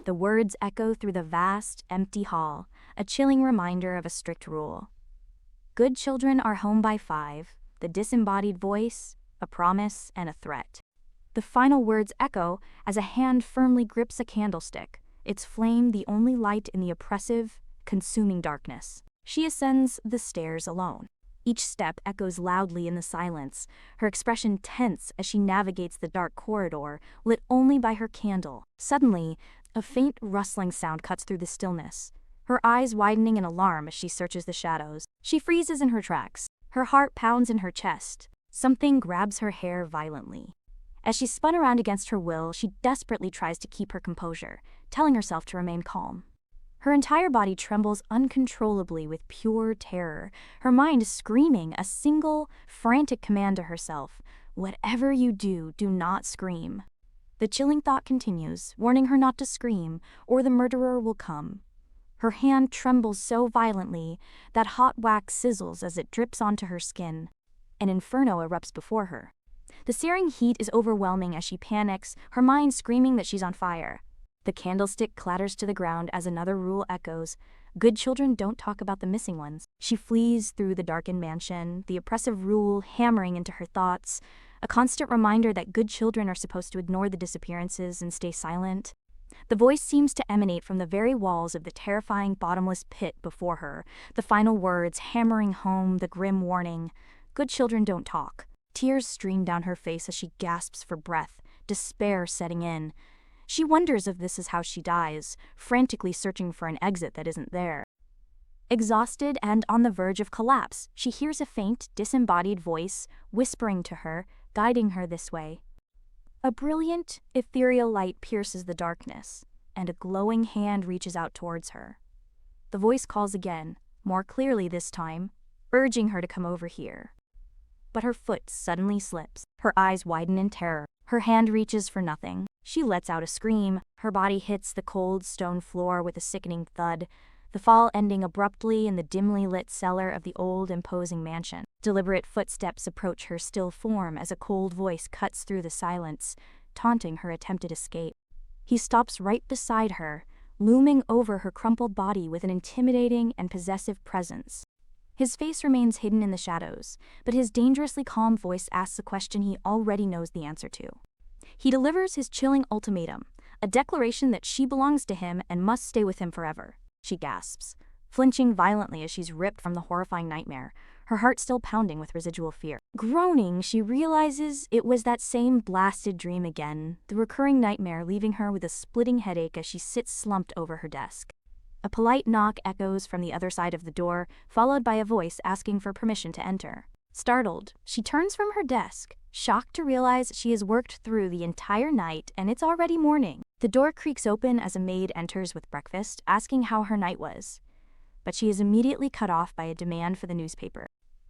The words echo through the vast, empty hall, a chilling reminder of a strict rule. Good children are home by 5, the disembodied voice, a promise, and a threat. The final words echo as a hand firmly grips a candlestick, its flame the only light in the oppressive, consuming darkness. She ascends the stairs alone. Each step echoes loudly in the silence, her expression tense as she navigates the dark corridor, lit only by her candle. Suddenly, a faint rustling sound cuts through the stillness, her eyes widening in alarm as she searches the shadows. She freezes in her tracks, her heart pounds in her chest. Something grabs her hair violently. As she's spun around against her will, she desperately tries to keep her composure, telling herself to remain calm. Her entire body trembles uncontrollably with pure terror, her mind screaming a single, frantic command to herself: "Whatever you do, do not scream." The chilling thought continues, warning her not to scream, or the murderer will come. Her hand trembles so violently that hot wax sizzles as it drips onto her skin. An inferno erupts before her. The searing heat is overwhelming as she panics, her mind screaming that she's on fire. The candlestick clatters to the ground as another rule echoes: good children don't talk about the missing ones. She flees through the darkened mansion, the oppressive rule hammering into her thoughts, a constant reminder that good children are supposed to ignore the disappearances and stay silent. The voice seems to emanate from the very walls of the terrifying bottomless pit before her, the final words hammering home the grim warning: good children don't talk. Tears stream down her face as she gasps for breath, despair setting in. She wonders if this is how she dies, frantically searching for an exit that isn't there. Exhausted and on the verge of collapse, she hears a faint, disembodied voice whispering to her, guiding her this way. A brilliant, ethereal light pierces the darkness, and a glowing hand reaches out towards her. The voice calls again, more clearly this time, urging her to come over here. But her foot suddenly slips. Her eyes widen in terror. Her hand reaches for nothing. She lets out a scream. Her body hits the cold stone floor with a sickening thud, the fall ending abruptly in the dimly lit cellar of the old, imposing mansion. Deliberate footsteps approach her still form as a cold voice cuts through the silence, taunting her attempted escape. He stops right beside her, looming over her crumpled body with an intimidating and possessive presence. His face remains hidden in the shadows, but his dangerously calm voice asks a question he already knows the answer to. He delivers his chilling ultimatum, a declaration that she belongs to him and must stay with him forever. She gasps, flinching violently as she's ripped from the horrifying nightmare, her heart still pounding with residual fear. Groaning, she realizes it was that same blasted dream again, the recurring nightmare leaving her with a splitting headache as she sits slumped over her desk. A polite knock echoes from the other side of the door, followed by a voice asking for permission to enter. Startled, she turns from her desk, shocked to realize she has worked through the entire night and it's already morning. The door creaks open as a maid enters with breakfast, asking how her night was. But she is immediately cut off by a demand for the newspaper.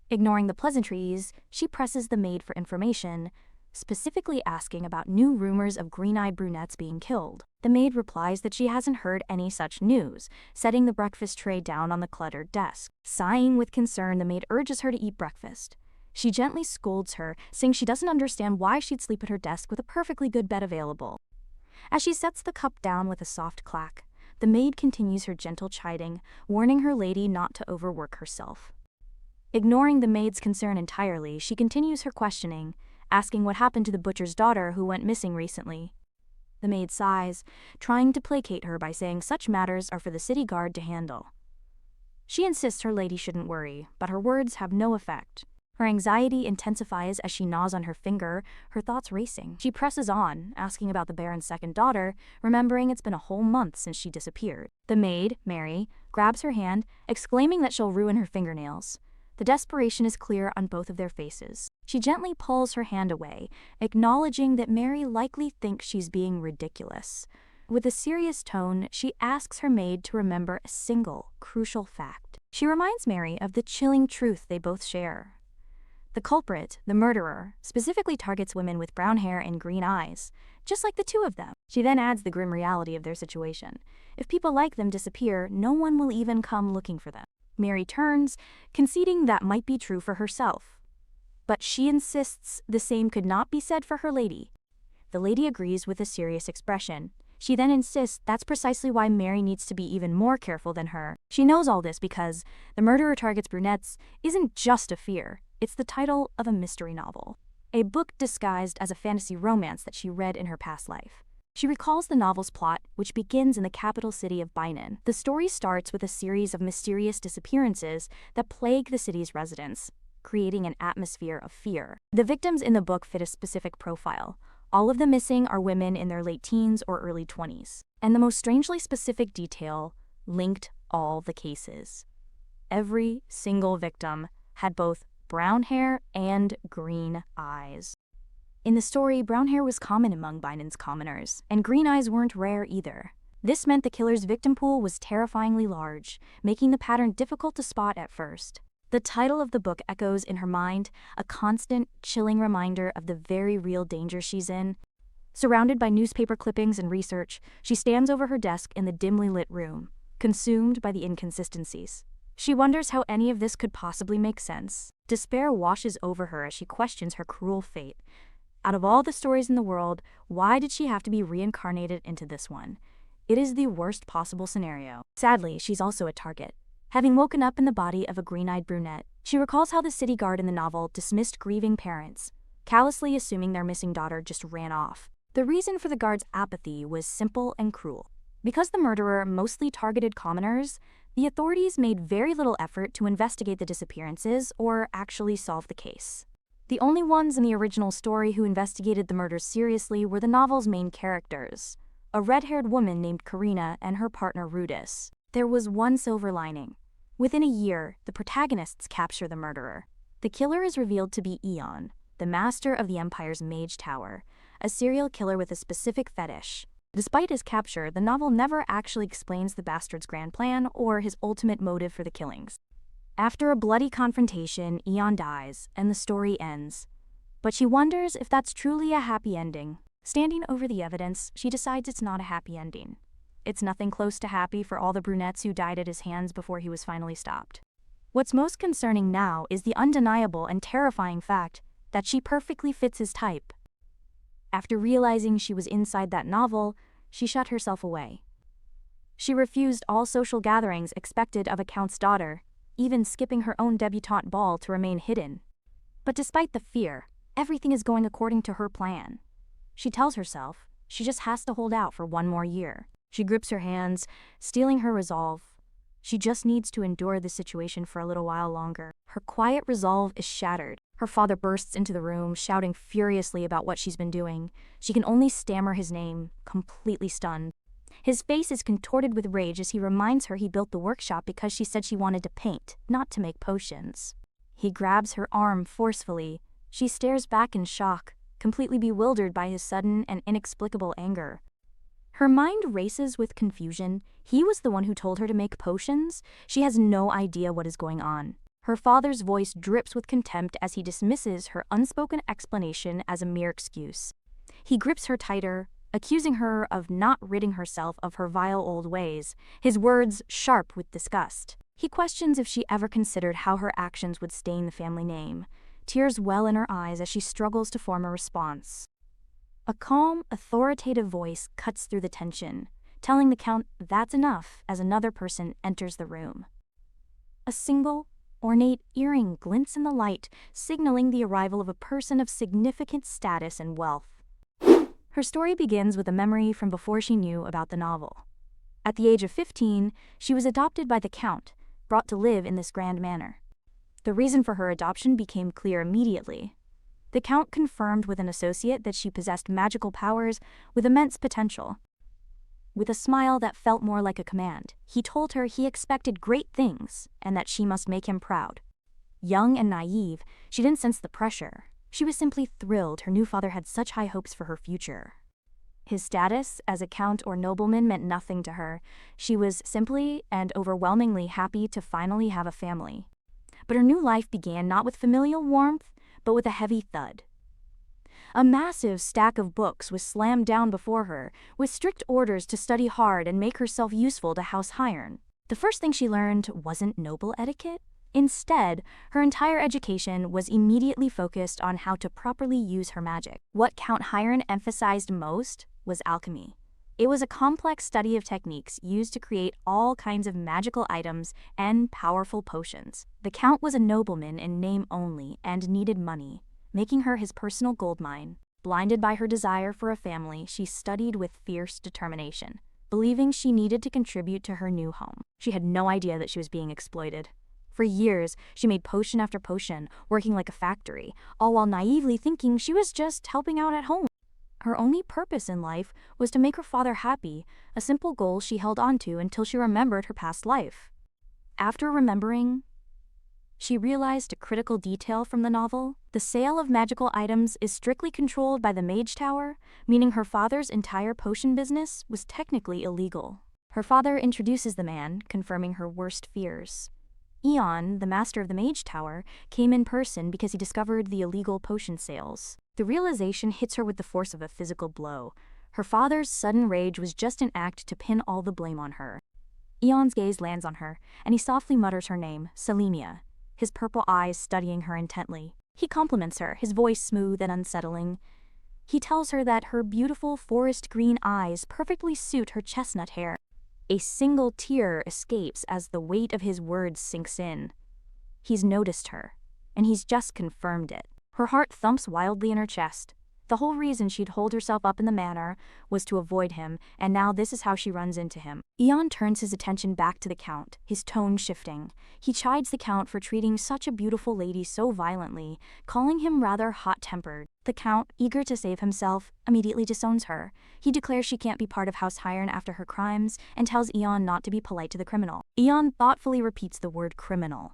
Ignoring the pleasantries, she presses the maid for information, specifically asking about new rumors of green-eyed brunettes being killed. The maid replies that she hasn't heard any such news, setting the breakfast tray down on the cluttered desk. Sighing with concern, the maid urges her to eat breakfast. She gently scolds her, saying she doesn't understand why she'd sleep at her desk with a perfectly good bed available. As she sets the cup down with a soft clack, the maid continues her gentle chiding, warning her lady not to overwork herself. Ignoring the maid's concern entirely, she continues her questioning, asking what happened to the butcher's daughter who went missing recently. The maid sighs, trying to placate her by saying such matters are for the city guard to handle. She insists her lady shouldn't worry, but her words have no effect. Her anxiety intensifies as she gnaws on her finger, her thoughts racing. She presses on, asking about the Baron's second daughter, remembering it's been a whole month since she disappeared. The maid, Mary, grabs her hand, exclaiming that she'll ruin her fingernails. The desperation is clear on both of their faces. She gently pulls her hand away, acknowledging that Mary likely thinks she's being ridiculous. With a serious tone, she asks her maid to remember a single, crucial fact. She reminds Mary of the chilling truth they both share. The culprit, the murderer, specifically targets women with brown hair and green eyes, just like the two of them. She then adds the grim reality of their situation. If people like them disappear, no one will even come looking for them. Mary turns, conceding that might be true for herself. But she insists the same could not be said for her lady. The lady agrees with a serious expression, She then insists that's precisely why Mary needs to be even more careful than her. She knows all this because the murderer targets brunettes isn't just a fear, it's the title of a mystery novel, a book disguised as a fantasy romance that she read in her past life. She recalls the novel's plot, which begins in the capital city of Bainan. The story starts with a series of mysterious disappearances that plague the city's residents, creating an atmosphere of fear. The victims in the book fit a specific profile. All of the missing are women in their late teens or early 20s. And the most strangely specific detail linked all the cases. Every single victim had both brown hair and green eyes. In the story, brown hair was common among Bainan's commoners, and green eyes weren't rare either. This meant the killer's victim pool was terrifyingly large, making the pattern difficult to spot at first. The title of the book echoes in her mind, a constant, chilling reminder of the very real danger she's in. Surrounded by newspaper clippings and research, she stands over her desk in the dimly lit room, consumed by the inconsistencies. She wonders how any of this could possibly make sense. Despair washes over her as she questions her cruel fate. Out of all the stories in the world, why did she have to be reincarnated into this one? It is the worst possible scenario. Sadly, she's also a target. Having woken up in the body of a green-eyed brunette, she recalls how the city guard in the novel dismissed grieving parents, callously assuming their missing daughter just ran off. The reason for the guard's apathy was simple and cruel. Because the murderer mostly targeted commoners, the authorities made very little effort to investigate the disappearances or actually solve the case. The only ones in the original story who investigated the murders seriously were the novel's main characters, a red-haired woman named Karina and her partner Rudis. There was one silver lining. Within a year, the protagonists capture the murderer. The killer is revealed to be Eon, the master of the Empire's Mage Tower, a serial killer with a specific fetish. Despite his capture, the novel never actually explains the bastard's grand plan or his ultimate motive for the killings. After a bloody confrontation, Eon dies, and the story ends. But she wonders if that's truly a happy ending. Standing over the evidence, she decides it's not a happy ending. It's nothing close to happy for all the brunettes who died at his hands before he was finally stopped. What's most concerning now is the undeniable and terrifying fact that she perfectly fits his type. After realizing she was inside that novel, she shut herself away. She refused all social gatherings expected of a count's daughter, even skipping her own debutante ball to remain hidden. But despite the fear, everything is going according to her plan. She tells herself she just has to hold out for one more year. She grips her hands, steeling her resolve. She just needs to endure the situation for a little while longer. Her quiet resolve is shattered. Her father bursts into the room, shouting furiously about what she's been doing. She can only stammer his name, completely stunned. His face is contorted with rage as he reminds her he built the workshop because she said she wanted to paint, not to make potions. He grabs her arm forcefully. She stares back in shock, completely bewildered by his sudden and inexplicable anger. Her mind races with confusion. He was the one who told her to make potions. She has no idea what is going on. Her father's voice drips with contempt as he dismisses her unspoken explanation as a mere excuse. He grips her tighter, accusing her of not ridding herself of her vile old ways, his words sharp with disgust. He questions if she ever considered how her actions would stain the family name. Tears well in her eyes as she struggles to form a response. A calm, authoritative voice cuts through the tension, telling the Count that's enough as another person enters the room. A single, ornate earring glints in the light, signaling the arrival of a person of significant status and wealth. Her story begins with a memory from before she knew about the novel. At the age of 15, she was adopted by the Count, brought to live in this grand manor. The reason for her adoption became clear immediately. The Count confirmed with an associate that she possessed magical powers with immense potential. With a smile that felt more like a command, he told her he expected great things and that she must make him proud. Young and naive, she didn't sense the pressure. She was simply thrilled her new father had such high hopes for her future. His status as a count or nobleman meant nothing to her. She was simply and overwhelmingly happy to finally have a family. But her new life began not with familial warmth, but with a heavy thud. A massive stack of books was slammed down before her, with strict orders to study hard and make herself useful to House Hiren. The first thing she learned wasn't noble etiquette. Instead, her entire education was immediately focused on how to properly use her magic. What Count Hiren emphasized most was alchemy. It was a complex study of techniques used to create all kinds of magical items and powerful potions. The Count was a nobleman in name only and needed money, making her his personal goldmine. Blinded by her desire for a family, she studied with fierce determination, believing she needed to contribute to her new home. She had no idea that she was being exploited. For years, she made potion after potion, working like a factory, all while naively thinking she was just helping out at home. Her only purpose in life was to make her father happy, a simple goal she held onto until she remembered her past life. After remembering, she realized a critical detail from the novel. The sale of magical items is strictly controlled by the Mage Tower, meaning her father's entire potion business was technically illegal. Her father introduces the man, confirming her worst fears. Eon, the master of the Mage Tower, came in person because he discovered the illegal potion sales. The realization hits her with the force of a physical blow. Her father's sudden rage was just an act to pin all the blame on her. Eon's gaze lands on her, and he softly mutters her name, Selenia, his purple eyes studying her intently. He compliments her, his voice smooth and unsettling. He tells her that her beautiful forest green eyes perfectly suit her chestnut hair. A single tear escapes as the weight of his words sinks in. He's noticed her, and he's just confirmed it. Her heart thumps wildly in her chest. The whole reason she'd holed herself up in the manor was to avoid him, and now this is how she runs into him. Eon turns his attention back to the Count, his tone shifting. He chides the Count for treating such a beautiful lady so violently, calling him rather hot-tempered. The Count, eager to save himself, immediately disowns her. He declares she can't be part of House Hiren after her crimes, and tells Eon not to be polite to the criminal. Eon thoughtfully repeats the word criminal.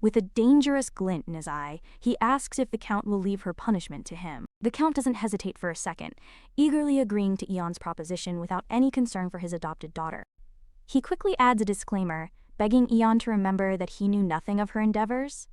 With a dangerous glint in his eye, he asks if the Count will leave her punishment to him. The Count doesn't hesitate for a second, eagerly agreeing to Eon's proposition without any concern for his adopted daughter. He quickly adds a disclaimer, begging Eon to remember that he knew nothing of her endeavors.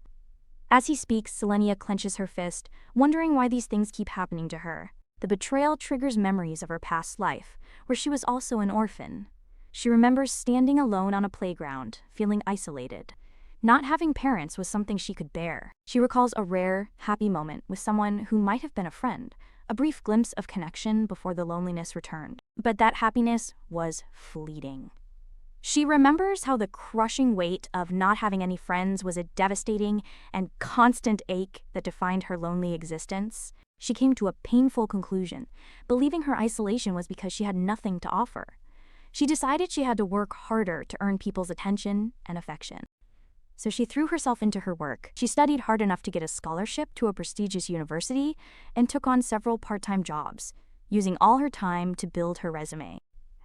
As he speaks, Selenia clenches her fist, wondering why these things keep happening to her. The betrayal triggers memories of her past life, where she was also an orphan. She remembers standing alone on a playground, feeling isolated. Not having parents was something she could bear. She recalls a rare, happy moment with someone who might have been a friend, a brief glimpse of connection before the loneliness returned. But that happiness was fleeting. She remembers how the crushing weight of not having any friends was a devastating and constant ache that defined her lonely existence. She came to a painful conclusion, believing her isolation was because she had nothing to offer. She decided she had to work harder to earn people's attention and affection. So she threw herself into her work. She studied hard enough to get a scholarship to a prestigious university and took on several part-time jobs, using all her time to build her resume.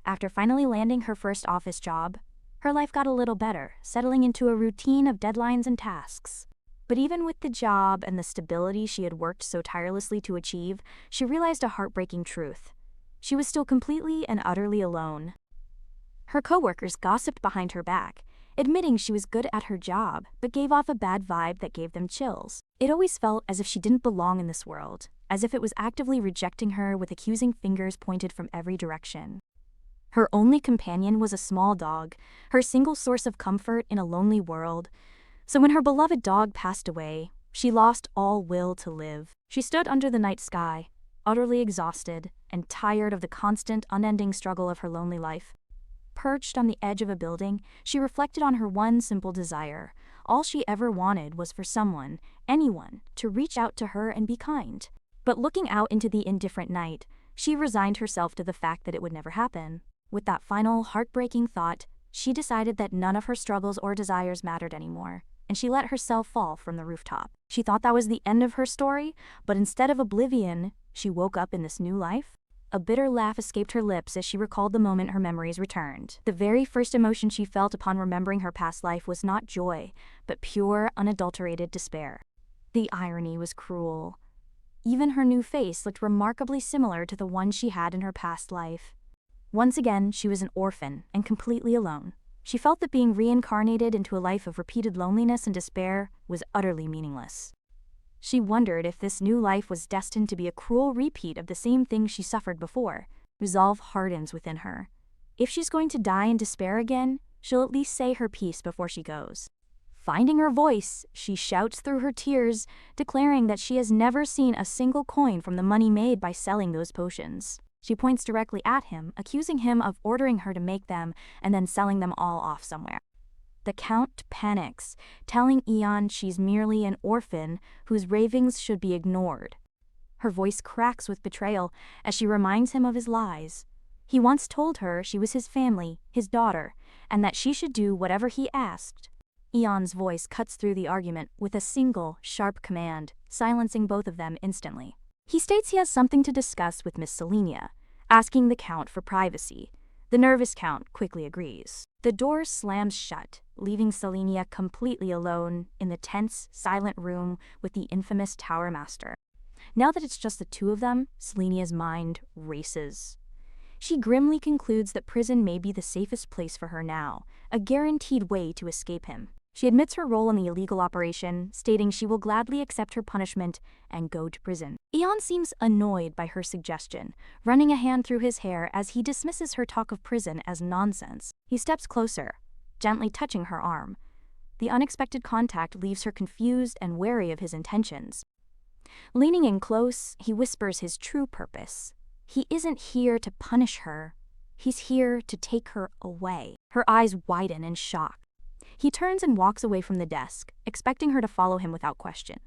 After finally landing her first office job, her life got a little better, settling into a routine of deadlines and tasks. But even with the job and the stability she had worked so tirelessly to achieve, she realized a heartbreaking truth. She was still completely and utterly alone. Her coworkers gossiped behind her back, admitting she was good at her job, but gave off a bad vibe that gave them chills. It always felt as if she didn't belong in this world, as if it was actively rejecting her with accusing fingers pointed from every direction. Her only companion was a small dog, her single source of comfort in a lonely world. So when her beloved dog passed away, she lost all will to live. She stood under the night sky, utterly exhausted and tired of the constant, unending struggle of her lonely life. Perched on the edge of a building, she reflected on her one simple desire. All she ever wanted was for someone, anyone, to reach out to her and be kind. But looking out into the indifferent night, she resigned herself to the fact that it would never happen. With that final, heartbreaking thought, she decided that none of her struggles or desires mattered anymore, and she let herself fall from the rooftop. She thought that was the end of her story, but instead of oblivion, she woke up in this new life. A bitter laugh escaped her lips as she recalled the moment her memories returned. The very first emotion she felt upon remembering her past life was not joy, but pure, unadulterated despair. The irony was cruel. Even her new face looked remarkably similar to the one she had in her past life. Once again, she was an orphan and completely alone. She felt that being reincarnated into a life of repeated loneliness and despair was utterly meaningless. She wondered if this new life was destined to be a cruel repeat of the same things she suffered before. Resolve hardens within her. If she's going to die in despair again, she'll at least say her piece before she goes. Finding her voice, she shouts through her tears, declaring that she has never seen a single coin from the money made by selling those potions. She points directly at him, accusing him of ordering her to make them and then selling them all off somewhere. The Count panics, telling Eon she's merely an orphan whose ravings should be ignored. Her voice cracks with betrayal as she reminds him of his lies. He once told her she was his family, his daughter, and that she should do whatever he asked. Eon's voice cuts through the argument with a single, sharp command, silencing both of them instantly. He states he has something to discuss with Miss Selenia, asking the Count for privacy. The nervous Count quickly agrees. The door slams shut, leaving Selenia completely alone in the tense, silent room with the infamous Tower Master. Now that it's just the two of them, Selenia's mind races. She grimly concludes that prison may be the safest place for her now, a guaranteed way to escape him. She admits her role in the illegal operation, stating she will gladly accept her punishment and go to prison. Eon seems annoyed by her suggestion, running a hand through his hair as he dismisses her talk of prison as nonsense. He steps closer, gently touching her arm. The unexpected contact leaves her confused and wary of his intentions. Leaning in close, he whispers his true purpose. He isn't here to punish her. He's here to take her away. Her eyes widen in shock. He turns and walks away from the desk, expecting her to follow him without question.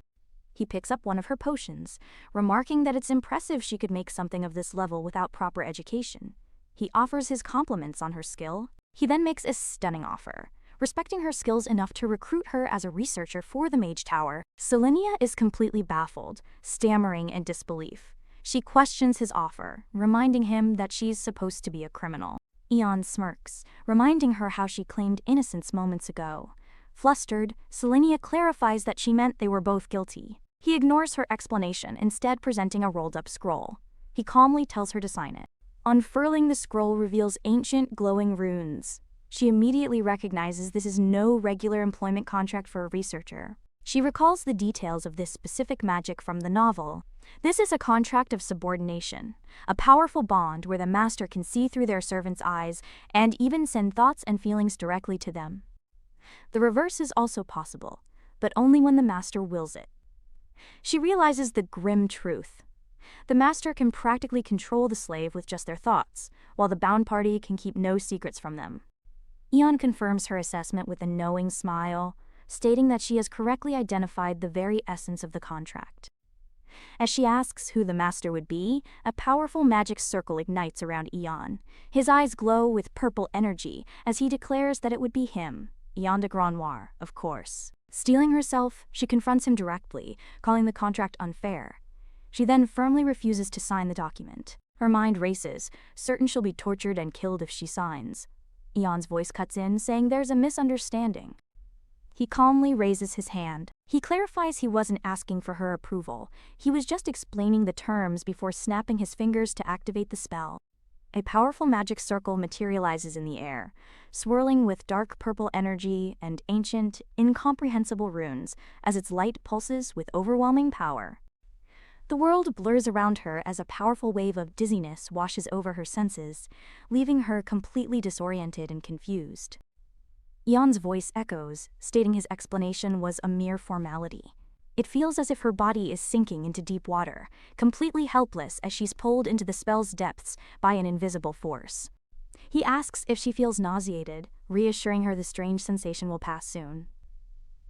He picks up one of her potions, remarking that it's impressive she could make something of this level without proper education. He offers his compliments on her skill. He then makes a stunning offer, respecting her skills enough to recruit her as a researcher for the Mage Tower. Selenia is completely baffled, stammering in disbelief. She questions his offer, reminding him that she's supposed to be a criminal. Eon smirks, reminding her how she claimed innocence moments ago. Flustered, Selenia clarifies that she meant they were both guilty. He ignores her explanation, instead presenting a rolled-up scroll. He calmly tells her to sign it. Unfurling the scroll reveals ancient, glowing runes. She immediately recognizes this is no regular employment contract for a researcher. She recalls the details of this specific magic from the novel. This is a contract of subordination, a powerful bond where the master can see through their servants' eyes and even send thoughts and feelings directly to them. The reverse is also possible, but only when the master wills it. She realizes the grim truth. The master can practically control the slave with just their thoughts, while the bound party can keep no secrets from them. Eon confirms her assessment with a knowing smile, stating that she has correctly identified the very essence of the contract. As she asks who the master would be, a powerful magic circle ignites around Eon. His eyes glow with purple energy as he declares that it would be him, Eon de Grand Noir, of course. Steeling herself, she confronts him directly, calling the contract unfair. She then firmly refuses to sign the document. Her mind races, certain she'll be tortured and killed if she signs. Eon's voice cuts in, saying there's a misunderstanding. He calmly raises his hand. He clarifies he wasn't asking for her approval. He was just explaining the terms before snapping his fingers to activate the spell. A powerful magic circle materializes in the air, swirling with dark purple energy and ancient, incomprehensible runes as its light pulses with overwhelming power. The world blurs around her as a powerful wave of dizziness washes over her senses, leaving her completely disoriented and confused. Eon's voice echoes, stating his explanation was a mere formality. It feels as if her body is sinking into deep water, completely helpless as she's pulled into the spell's depths by an invisible force. He asks if she feels nauseated, reassuring her the strange sensation will pass soon.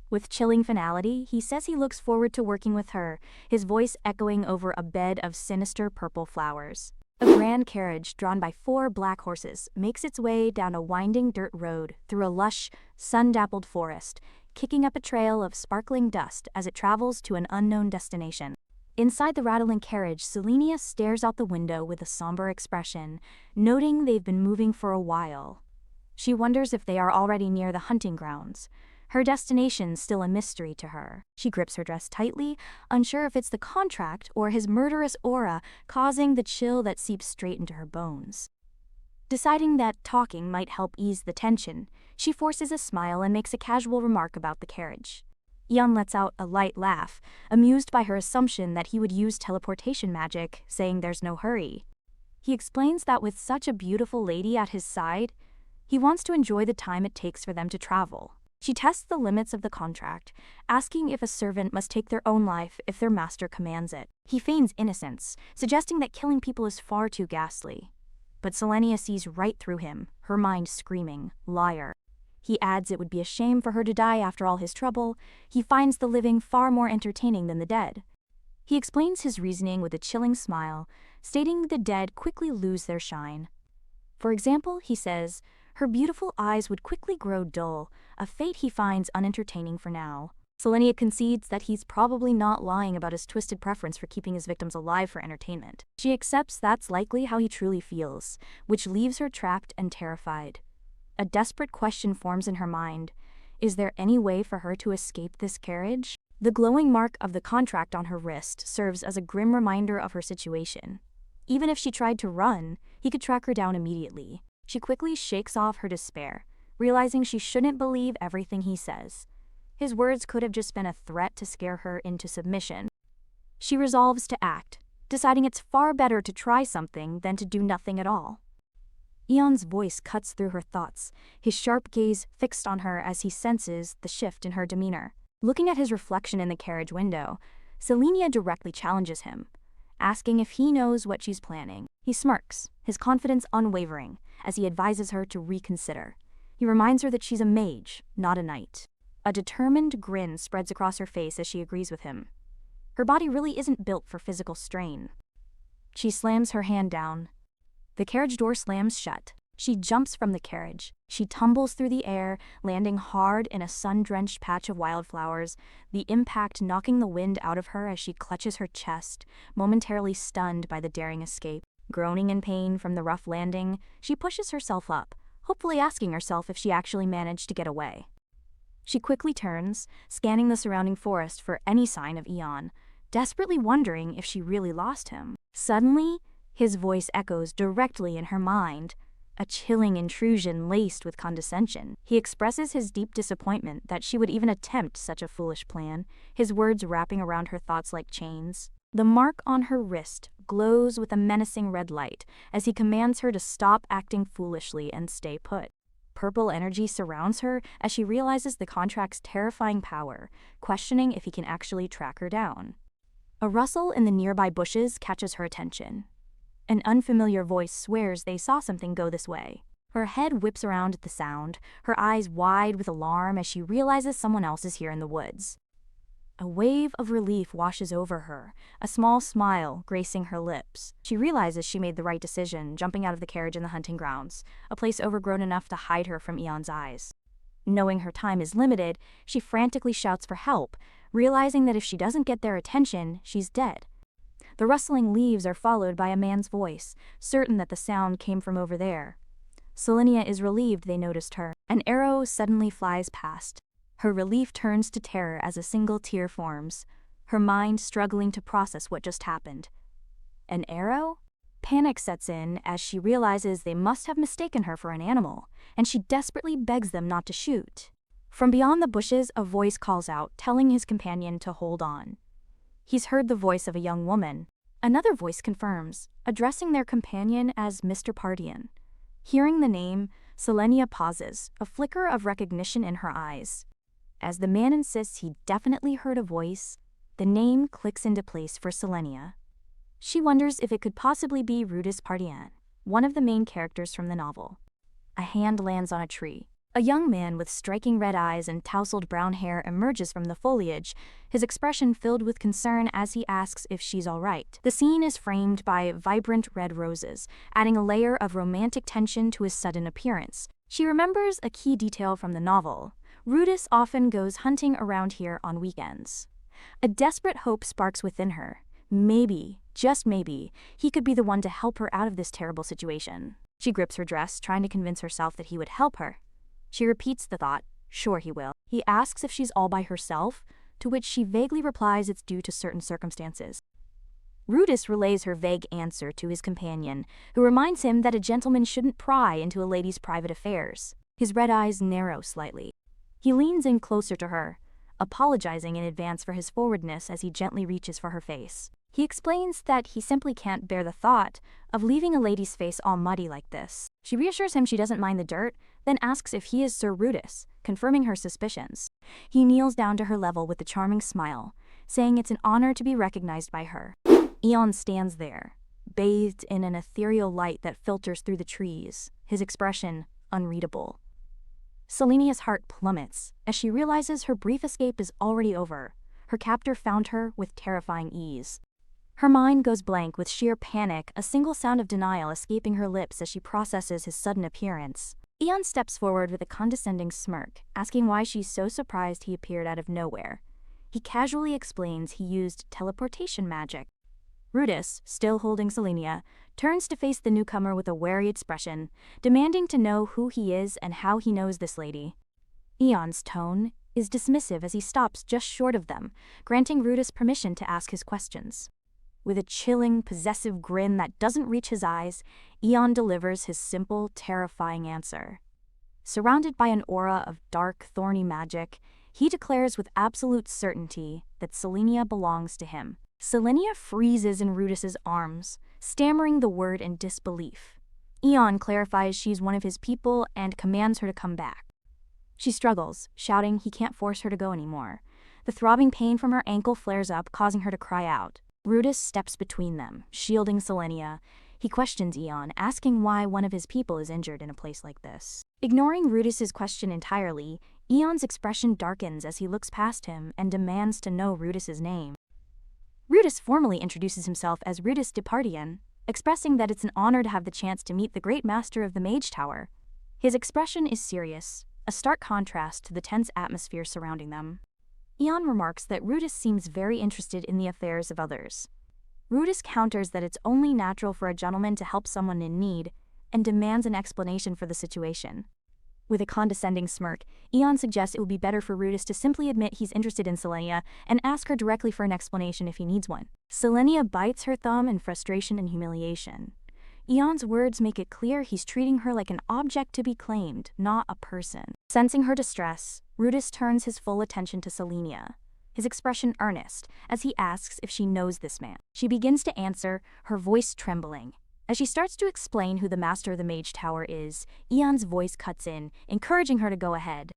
With chilling finality, he says he looks forward to working with her, his voice echoing over a bed of sinister purple flowers. A grand carriage drawn by 4 black horses makes its way down a winding dirt road through a lush, sun-dappled forest, kicking up a trail of sparkling dust as it travels to an unknown destination. Inside the rattling carriage, Selenia stares out the window with a somber expression, noting they've been moving for a while. She wonders if they are already near the hunting grounds. Her destination's still a mystery to her. She grips her dress tightly, unsure if it's the contract or his murderous aura causing the chill that seeps straight into her bones. Deciding that talking might help ease the tension, she forces a smile and makes a casual remark about the carriage. Eon lets out a light laugh, amused by her assumption that he would use teleportation magic, saying there's no hurry. He explains that with such a beautiful lady at his side, he wants to enjoy the time it takes for them to travel. She tests the limits of the contract, asking if a servant must take their own life if their master commands it. He feigns innocence, suggesting that killing people is far too ghastly. But Selenia sees right through him, her mind screaming, "Liar." He adds it would be a shame for her to die after all his trouble. He finds the living far more entertaining than the dead. He explains his reasoning with a chilling smile, stating the dead quickly lose their shine. For example, he says, her beautiful eyes would quickly grow dull, a fate he finds unentertaining for now. Selenia concedes that he's probably not lying about his twisted preference for keeping his victims alive for entertainment. She accepts that's likely how he truly feels, which leaves her trapped and terrified. A desperate question forms in her mind. Is there any way for her to escape this carriage? The glowing mark of the contract on her wrist serves as a grim reminder of her situation. Even if she tried to run, he could track her down immediately. She quickly shakes off her despair, realizing she shouldn't believe everything he says. His words could have just been a threat to scare her into submission. She resolves to act, deciding it's far better to try something than to do nothing at all. Eon's voice cuts through her thoughts, his sharp gaze fixed on her as he senses the shift in her demeanor. Looking at his reflection in the carriage window, Selenia directly challenges him, asking if he knows what she's planning. He smirks, his confidence unwavering, as he advises her to reconsider. He reminds her that she's a mage, not a knight. A determined grin spreads across her face as she agrees with him. Her body really isn't built for physical strain. She slams her hand down. The carriage door slams shut. She jumps from the carriage. She tumbles through the air, landing hard in a sun-drenched patch of wildflowers, the impact knocking the wind out of her as she clutches her chest, momentarily stunned by the daring escape. Groaning in pain from the rough landing, she pushes herself up, hopefully asking herself if she actually managed to get away. She quickly turns, scanning the surrounding forest for any sign of Eon, desperately wondering if she really lost him. Suddenly, his voice echoes directly in her mind, a chilling intrusion laced with condescension. He expresses his deep disappointment that she would even attempt such a foolish plan, his words wrapping around her thoughts like chains. The mark on her wrist glows with a menacing red light as he commands her to stop acting foolishly and stay put. Purple energy surrounds her as she realizes the contract's terrifying power, questioning if he can actually track her down. A rustle in the nearby bushes catches her attention. An unfamiliar voice swears they saw something go this way. Her head whips around at the sound, her eyes wide with alarm as she realizes someone else is here in the woods. A wave of relief washes over her, a small smile gracing her lips. She realizes she made the right decision, jumping out of the carriage in the hunting grounds, a place overgrown enough to hide her from Eon's eyes. Knowing her time is limited, she frantically shouts for help, realizing that if she doesn't get their attention, she's dead. The rustling leaves are followed by a man's voice, certain that the sound came from over there. Selenia is relieved they noticed her. An arrow suddenly flies past. Her relief turns to terror as a single tear forms, her mind struggling to process what just happened. An arrow? Panic sets in as she realizes they must have mistaken her for an animal, and she desperately begs them not to shoot. From beyond the bushes, a voice calls out, telling his companion to hold on. He's heard the voice of a young woman. Another voice confirms, addressing their companion as Mr. Pardian. Hearing the name, Selenia pauses, a flicker of recognition in her eyes. As the man insists he definitely heard a voice, the name clicks into place for Selenia. She wonders if it could possibly be Rudis Pardian, one of the main characters from the novel. A hand lands on a tree. A young man with striking red eyes and tousled brown hair emerges from the foliage, his expression filled with concern as he asks if she's all right. The scene is framed by vibrant red roses, adding a layer of romantic tension to his sudden appearance. She remembers a key detail from the novel. Rudis often goes hunting around here on weekends. A desperate hope sparks within her. Maybe, just maybe, he could be the one to help her out of this terrible situation. She grips her dress, trying to convince herself that he would help her. She repeats the thought, sure he will. He asks if she's all by herself, to which she vaguely replies it's due to certain circumstances. Rudis relays her vague answer to his companion, who reminds him that a gentleman shouldn't pry into a lady's private affairs. His red eyes narrow slightly. He leans in closer to her, apologizing in advance for his forwardness as he gently reaches for her face. He explains that he simply can't bear the thought of leaving a lady's face all muddy like this. She reassures him she doesn't mind the dirt, then asks if he is Sir Rudis, confirming her suspicions. He kneels down to her level with a charming smile, saying it's an honor to be recognized by her. Eon stands there, bathed in an ethereal light that filters through the trees, his expression unreadable. Selenia's heart plummets as she realizes her brief escape is already over. Her captor found her with terrifying ease. Her mind goes blank with sheer panic, a single sound of denial escaping her lips as she processes his sudden appearance. Eon steps forward with a condescending smirk, asking why she's so surprised he appeared out of nowhere. He casually explains he used teleportation magic. Rudis, still holding Selenia, turns to face the newcomer with a wary expression, demanding to know who he is and how he knows this lady. Eon's tone is dismissive as he stops just short of them, granting Rudis permission to ask his questions. With a chilling, possessive grin that doesn't reach his eyes, Eon delivers his simple, terrifying answer. Surrounded by an aura of dark, thorny magic, he declares with absolute certainty that Selenia belongs to him. Selenia freezes in Rudis's arms, stammering the word in disbelief. Eon clarifies she's one of his people and commands her to come back. She struggles, shouting he can't force her to go anymore. The throbbing pain from her ankle flares up, causing her to cry out. Rudis steps between them, shielding Selenia. He questions Eon, asking why one of his people is injured in a place like this. Ignoring Rudis's question entirely, Eon's expression darkens as he looks past him and demands to know Rudis's name. Rudis formally introduces himself as Rudis Depardian, expressing that it's an honor to have the chance to meet the great master of the Mage Tower. His expression is serious, a stark contrast to the tense atmosphere surrounding them. Eon remarks that Rudis seems very interested in the affairs of others. Rudis counters that it's only natural for a gentleman to help someone in need, and demands an explanation for the situation. With a condescending smirk, Eon suggests it would be better for Rudis to simply admit he's interested in Selenia and ask her directly for an explanation if he needs one. Selenia bites her thumb in frustration and humiliation. Eon's words make it clear he's treating her like an object to be claimed, not a person. Sensing her distress, Rudis turns his full attention to Selenia, his expression earnest, as he asks if she knows this man. She begins to answer, her voice trembling. As she starts to explain who the master of the Mage Tower is, Eon's voice cuts in, encouraging her to go ahead.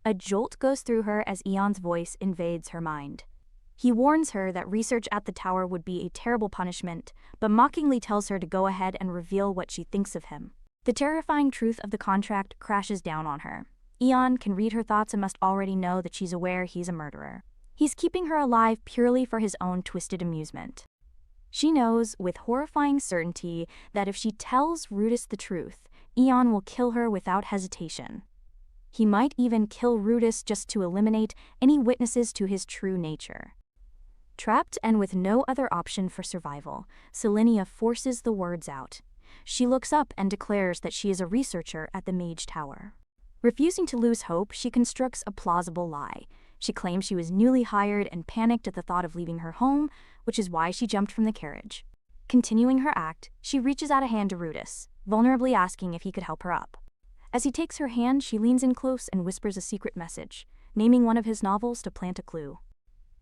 A jolt goes through her as Eon's voice invades her mind. He warns her that research at the tower would be a terrible punishment, but mockingly tells her to go ahead and reveal what she thinks of him. The terrifying truth of the contract crashes down on her. Eon can read her thoughts and must already know that she's aware he's a murderer. He's keeping her alive purely for his own twisted amusement. She knows with horrifying certainty that if she tells Rudis the truth, Eon will kill her without hesitation. He might even kill Rudis just to eliminate any witnesses to his true nature. Trapped and with no other option for survival, Selenia forces the words out. She looks up and declares that she is a researcher at the Mage Tower. Refusing to lose hope, she constructs a plausible lie. She claims she was newly hired and panicked at the thought of leaving her home, which is why she jumped from the carriage. Continuing her act, she reaches out a hand to Rudis, vulnerably asking if he could help her up. As he takes her hand, she leans in close and whispers a secret message, naming one of his novels to plant a clue.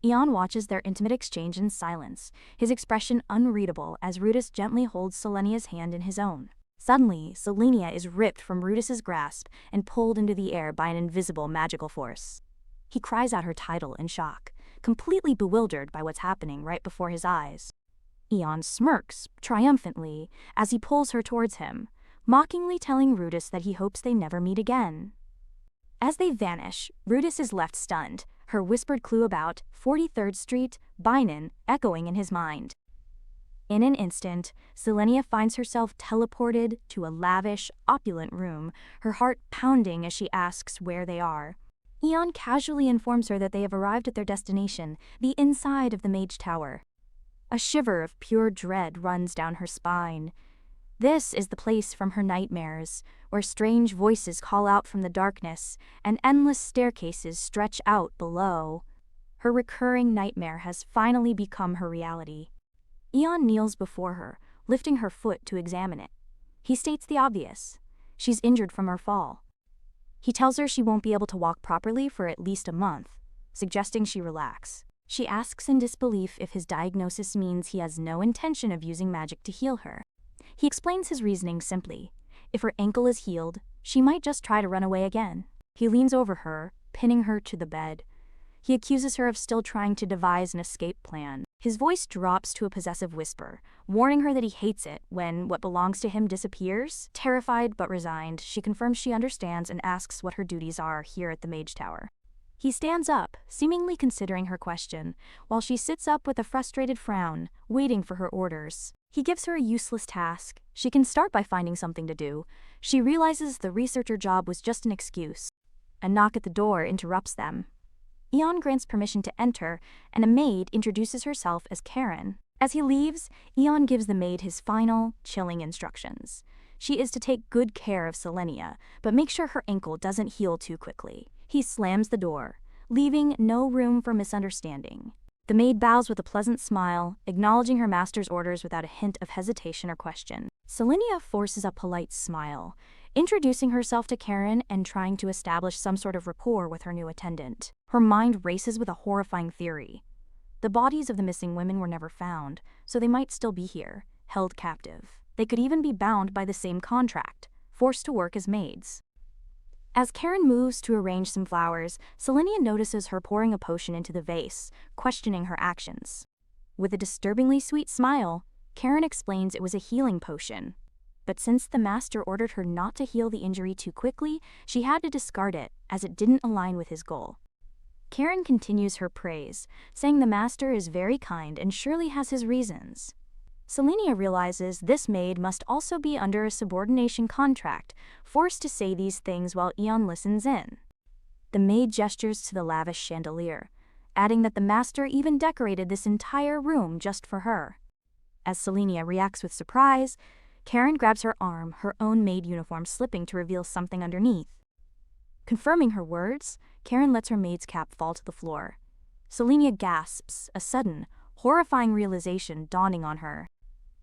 Eon watches their intimate exchange in silence, his expression unreadable as Rudis gently holds Selenia's hand in his own. Suddenly, Selenia is ripped from Rudis's grasp and pulled into the air by an invisible magical force. He cries out her title in shock, completely bewildered by what's happening right before his eyes. Eon smirks triumphantly as he pulls her towards him, mockingly telling Rudis that he hopes they never meet again. As they vanish, Rudis is left stunned, her whispered clue about 43rd Street, Bainan, echoing in his mind. In an instant, Selenia finds herself teleported to a lavish, opulent room, her heart pounding as she asks where they are. Eon casually informs her that they have arrived at their destination, the inside of the Mage Tower. A shiver of pure dread runs down her spine. This is the place from her nightmares, where strange voices call out from the darkness and endless staircases stretch out below. Her recurring nightmare has finally become her reality. Eon kneels before her, lifting her foot to examine it. He states the obvious. She's injured from her fall. He tells her she won't be able to walk properly for at least a month, suggesting she relax. She asks in disbelief if his diagnosis means he has no intention of using magic to heal her. He explains his reasoning simply. If her ankle is healed, she might just try to run away again. He leans over her, pinning her to the bed. He accuses her of still trying to devise an escape plan. His voice drops to a possessive whisper, warning her that he hates it when what belongs to him disappears. Terrified but resigned, she confirms she understands and asks what her duties are here at the Mage Tower. He stands up, seemingly considering her question, while she sits up with a frustrated frown, waiting for her orders. He gives her a useless task. She can start by finding something to do. She realizes the researcher job was just an excuse. A knock at the door interrupts them. Eon grants permission to enter, and a maid introduces herself as Karen. As he leaves, Eon gives the maid his final, chilling instructions. She is to take good care of Selenia, but make sure her ankle doesn't heal too quickly. He slams the door, leaving no room for misunderstanding. The maid bows with a pleasant smile, acknowledging her master's orders without a hint of hesitation or question. Selenia forces a polite smile, introducing herself to Karen and trying to establish some sort of rapport with her new attendant. Her mind races with a horrifying theory. The bodies of the missing women were never found, so they might still be here, held captive. They could even be bound by the same contract, forced to work as maids. As Karen moves to arrange some flowers, Selenia notices her pouring a potion into the vase, questioning her actions. With a disturbingly sweet smile, Karen explains it was a healing potion. But since the master ordered her not to heal the injury too quickly, she had to discard it, as it didn't align with his goal. Karen continues her praise, saying the master is very kind and surely has his reasons. Selenia realizes this maid must also be under a subordination contract, forced to say these things while Eon listens in. The maid gestures to the lavish chandelier, adding that the master even decorated this entire room just for her. As Selenia reacts with surprise, Karen grabs her arm, her own maid uniform slipping to reveal something underneath. Confirming her words, Karen lets her maid's cap fall to the floor. Selenia gasps, a sudden, horrifying realization dawning on her.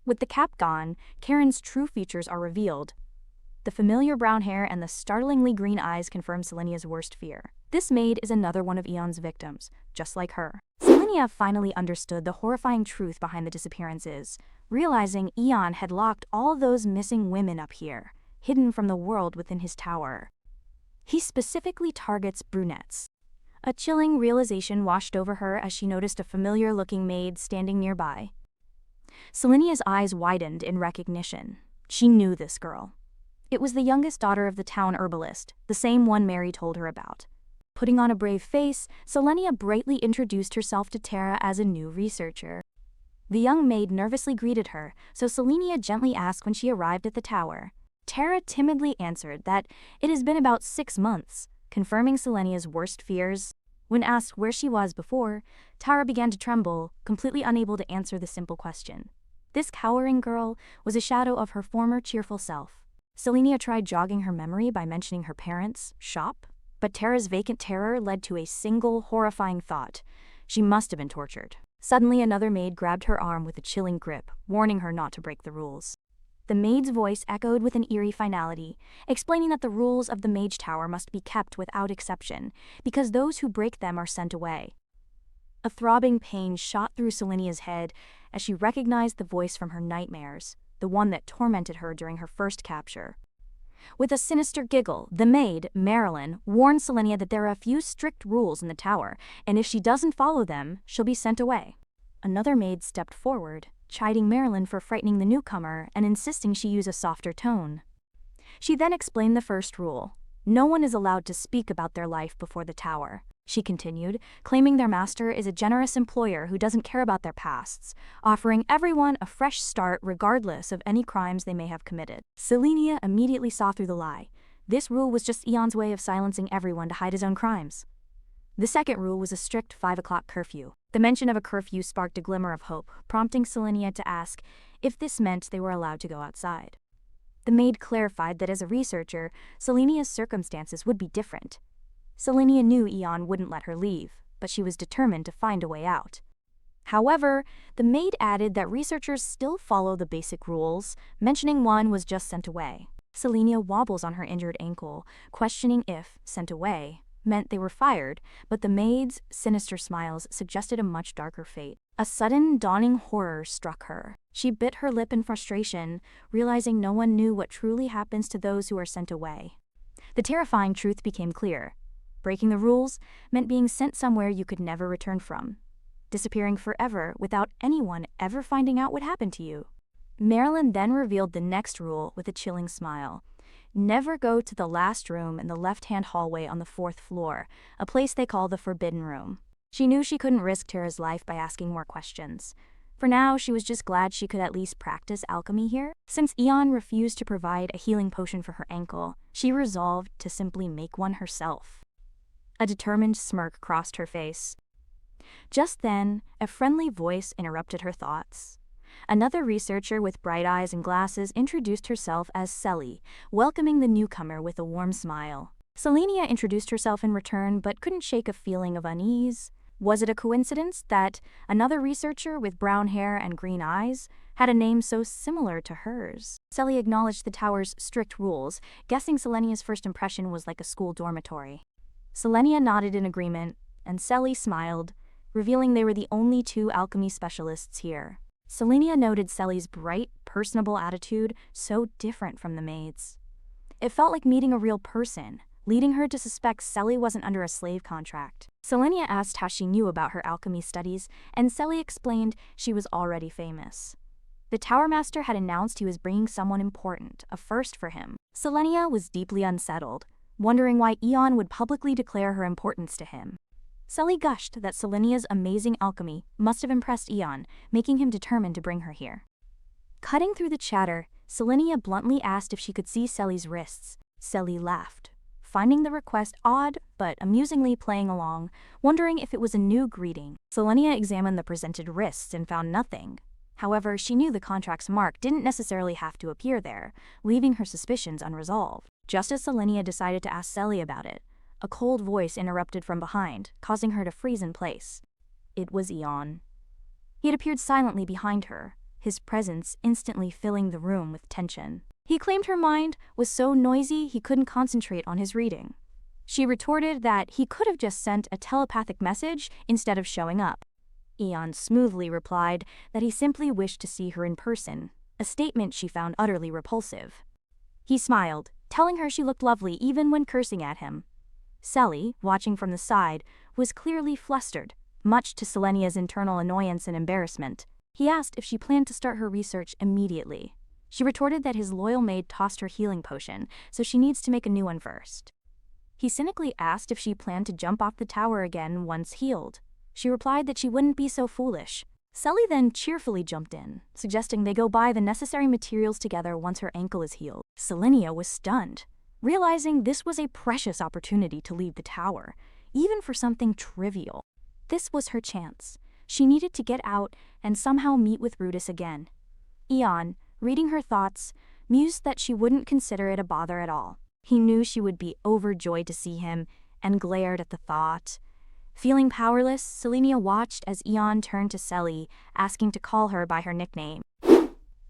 With the cap gone, Karen's true features are revealed. The familiar brown hair and the startlingly green eyes confirm Selenia's worst fear. This maid is another one of Eon's victims, just like her. Selenia finally understood the horrifying truth behind the disappearances, realizing Eon had locked all those missing women up here, hidden from the world within his tower. He specifically targets brunettes. A chilling realization washed over her as she noticed a familiar-looking maid standing nearby. Selenia's eyes widened in recognition. She knew this girl. It was the youngest daughter of the town herbalist, the same one Mary told her about. Putting on a brave face, Selenia brightly introduced herself to Tara as a new researcher. The young maid nervously greeted her, so Selenia gently asked when she arrived at the tower. Tara timidly answered that it has been about 6 months, confirming Selenia's worst fears. When asked where she was before, Tara began to tremble, completely unable to answer the simple question. This cowering girl was a shadow of her former cheerful self. Selenia tried jogging her memory by mentioning her parents' shop, but Tara's vacant terror led to a single horrifying thought. She must have been tortured. Suddenly, another maid grabbed her arm with a chilling grip, warning her not to break the rules. The maid's voice echoed with an eerie finality, explaining that the rules of the Mage Tower must be kept without exception, because those who break them are sent away. A throbbing pain shot through Selenia's head as she recognized the voice from her nightmares, the one that tormented her during her first capture. With a sinister giggle, the maid, Marilyn, warned Selenia that there are a few strict rules in the tower, and if she doesn't follow them, she'll be sent away. Another maid stepped forward, chiding Marilyn for frightening the newcomer and insisting she use a softer tone. She then explained the first rule. No one is allowed to speak about their life before the tower. She continued, claiming their master is a generous employer who doesn't care about their pasts, offering everyone a fresh start regardless of any crimes they may have committed. Selenia immediately saw through the lie. This rule was just Eon's way of silencing everyone to hide his own crimes. The second rule was a strict 5 o'clock curfew. The mention of a curfew sparked a glimmer of hope, prompting Selenia to ask if this meant they were allowed to go outside. The maid clarified that as a researcher, Selenia's circumstances would be different. Selenia knew Eon wouldn't let her leave, but she was determined to find a way out. However, the maid added that researchers still follow the basic rules, mentioning one was just sent away. Selenia wobbles on her injured ankle, questioning if, sent away, meant they were fired, but the maid's sinister smiles suggested a much darker fate. A sudden, dawning horror struck her. She bit her lip in frustration, realizing no one knew what truly happens to those who are sent away. The terrifying truth became clear. Breaking the rules meant being sent somewhere you could never return from, disappearing forever without anyone ever finding out what happened to you. Marilyn then revealed the next rule with a chilling smile. Never go to the last room in the left-hand hallway on the 4th floor, a place they call the Forbidden Room. She knew she couldn't risk Tara's life by asking more questions. For now, she was just glad she could at least practice alchemy here. Since Eon refused to provide a healing potion for her ankle, she resolved to simply make one herself. A determined smirk crossed her face. Just then, a friendly voice interrupted her thoughts. Another researcher with bright eyes and glasses introduced herself as Selly, welcoming the newcomer with a warm smile. Selenia introduced herself in return but couldn't shake a feeling of unease. Was it a coincidence that another researcher with brown hair and green eyes had a name so similar to hers? Selly acknowledged the tower's strict rules, guessing Selenia's first impression was like a school dormitory. Selenia nodded in agreement, and Selly smiled, revealing they were the only 2 alchemy specialists here. Selenia noted Selly's bright, personable attitude, so different from the maid's. It felt like meeting a real person, leading her to suspect Selly wasn't under a slave contract. Selenia asked how she knew about her alchemy studies, and Selly explained she was already famous. The Tower Master had announced he was bringing someone important, a first for him. Selenia was deeply unsettled, wondering why Eon would publicly declare her importance to him. Selly gushed that Selenia's amazing alchemy must have impressed Eon, making him determined to bring her here. Cutting through the chatter, Selenia bluntly asked if she could see Selly's wrists. Selly laughed, finding the request odd but amusingly playing along, wondering if it was a new greeting. Selenia examined the presented wrists and found nothing. However, she knew the contract's mark didn't necessarily have to appear there, leaving her suspicions unresolved. Just as Selenia decided to ask Selly about it, a cold voice interrupted from behind, causing her to freeze in place. It was Eon. He had appeared silently behind her, his presence instantly filling the room with tension. He claimed her mind was so noisy he couldn't concentrate on his reading. She retorted that he could have just sent a telepathic message instead of showing up. Eon smoothly replied that he simply wished to see her in person, a statement she found utterly repulsive. He smiled, telling her she looked lovely even when cursing at him. Selly, watching from the side, was clearly flustered, much to Selenia's internal annoyance and embarrassment. He asked if she planned to start her research immediately. She retorted that his loyal maid tossed her healing potion, so she needs to make a new one first. He cynically asked if she planned to jump off the tower again once healed. She replied that she wouldn't be so foolish. Selly then cheerfully jumped in, suggesting they go buy the necessary materials together once her ankle is healed. Selenia was stunned, realizing this was a precious opportunity to leave the tower, even for something trivial. This was her chance. She needed to get out and somehow meet with Rudis again. Eon, reading her thoughts, mused that she wouldn't consider it a bother at all. He knew she would be overjoyed to see him, and glared at the thought. Feeling powerless, Selenia watched as Eon turned to Selly, asking to call her by her nickname.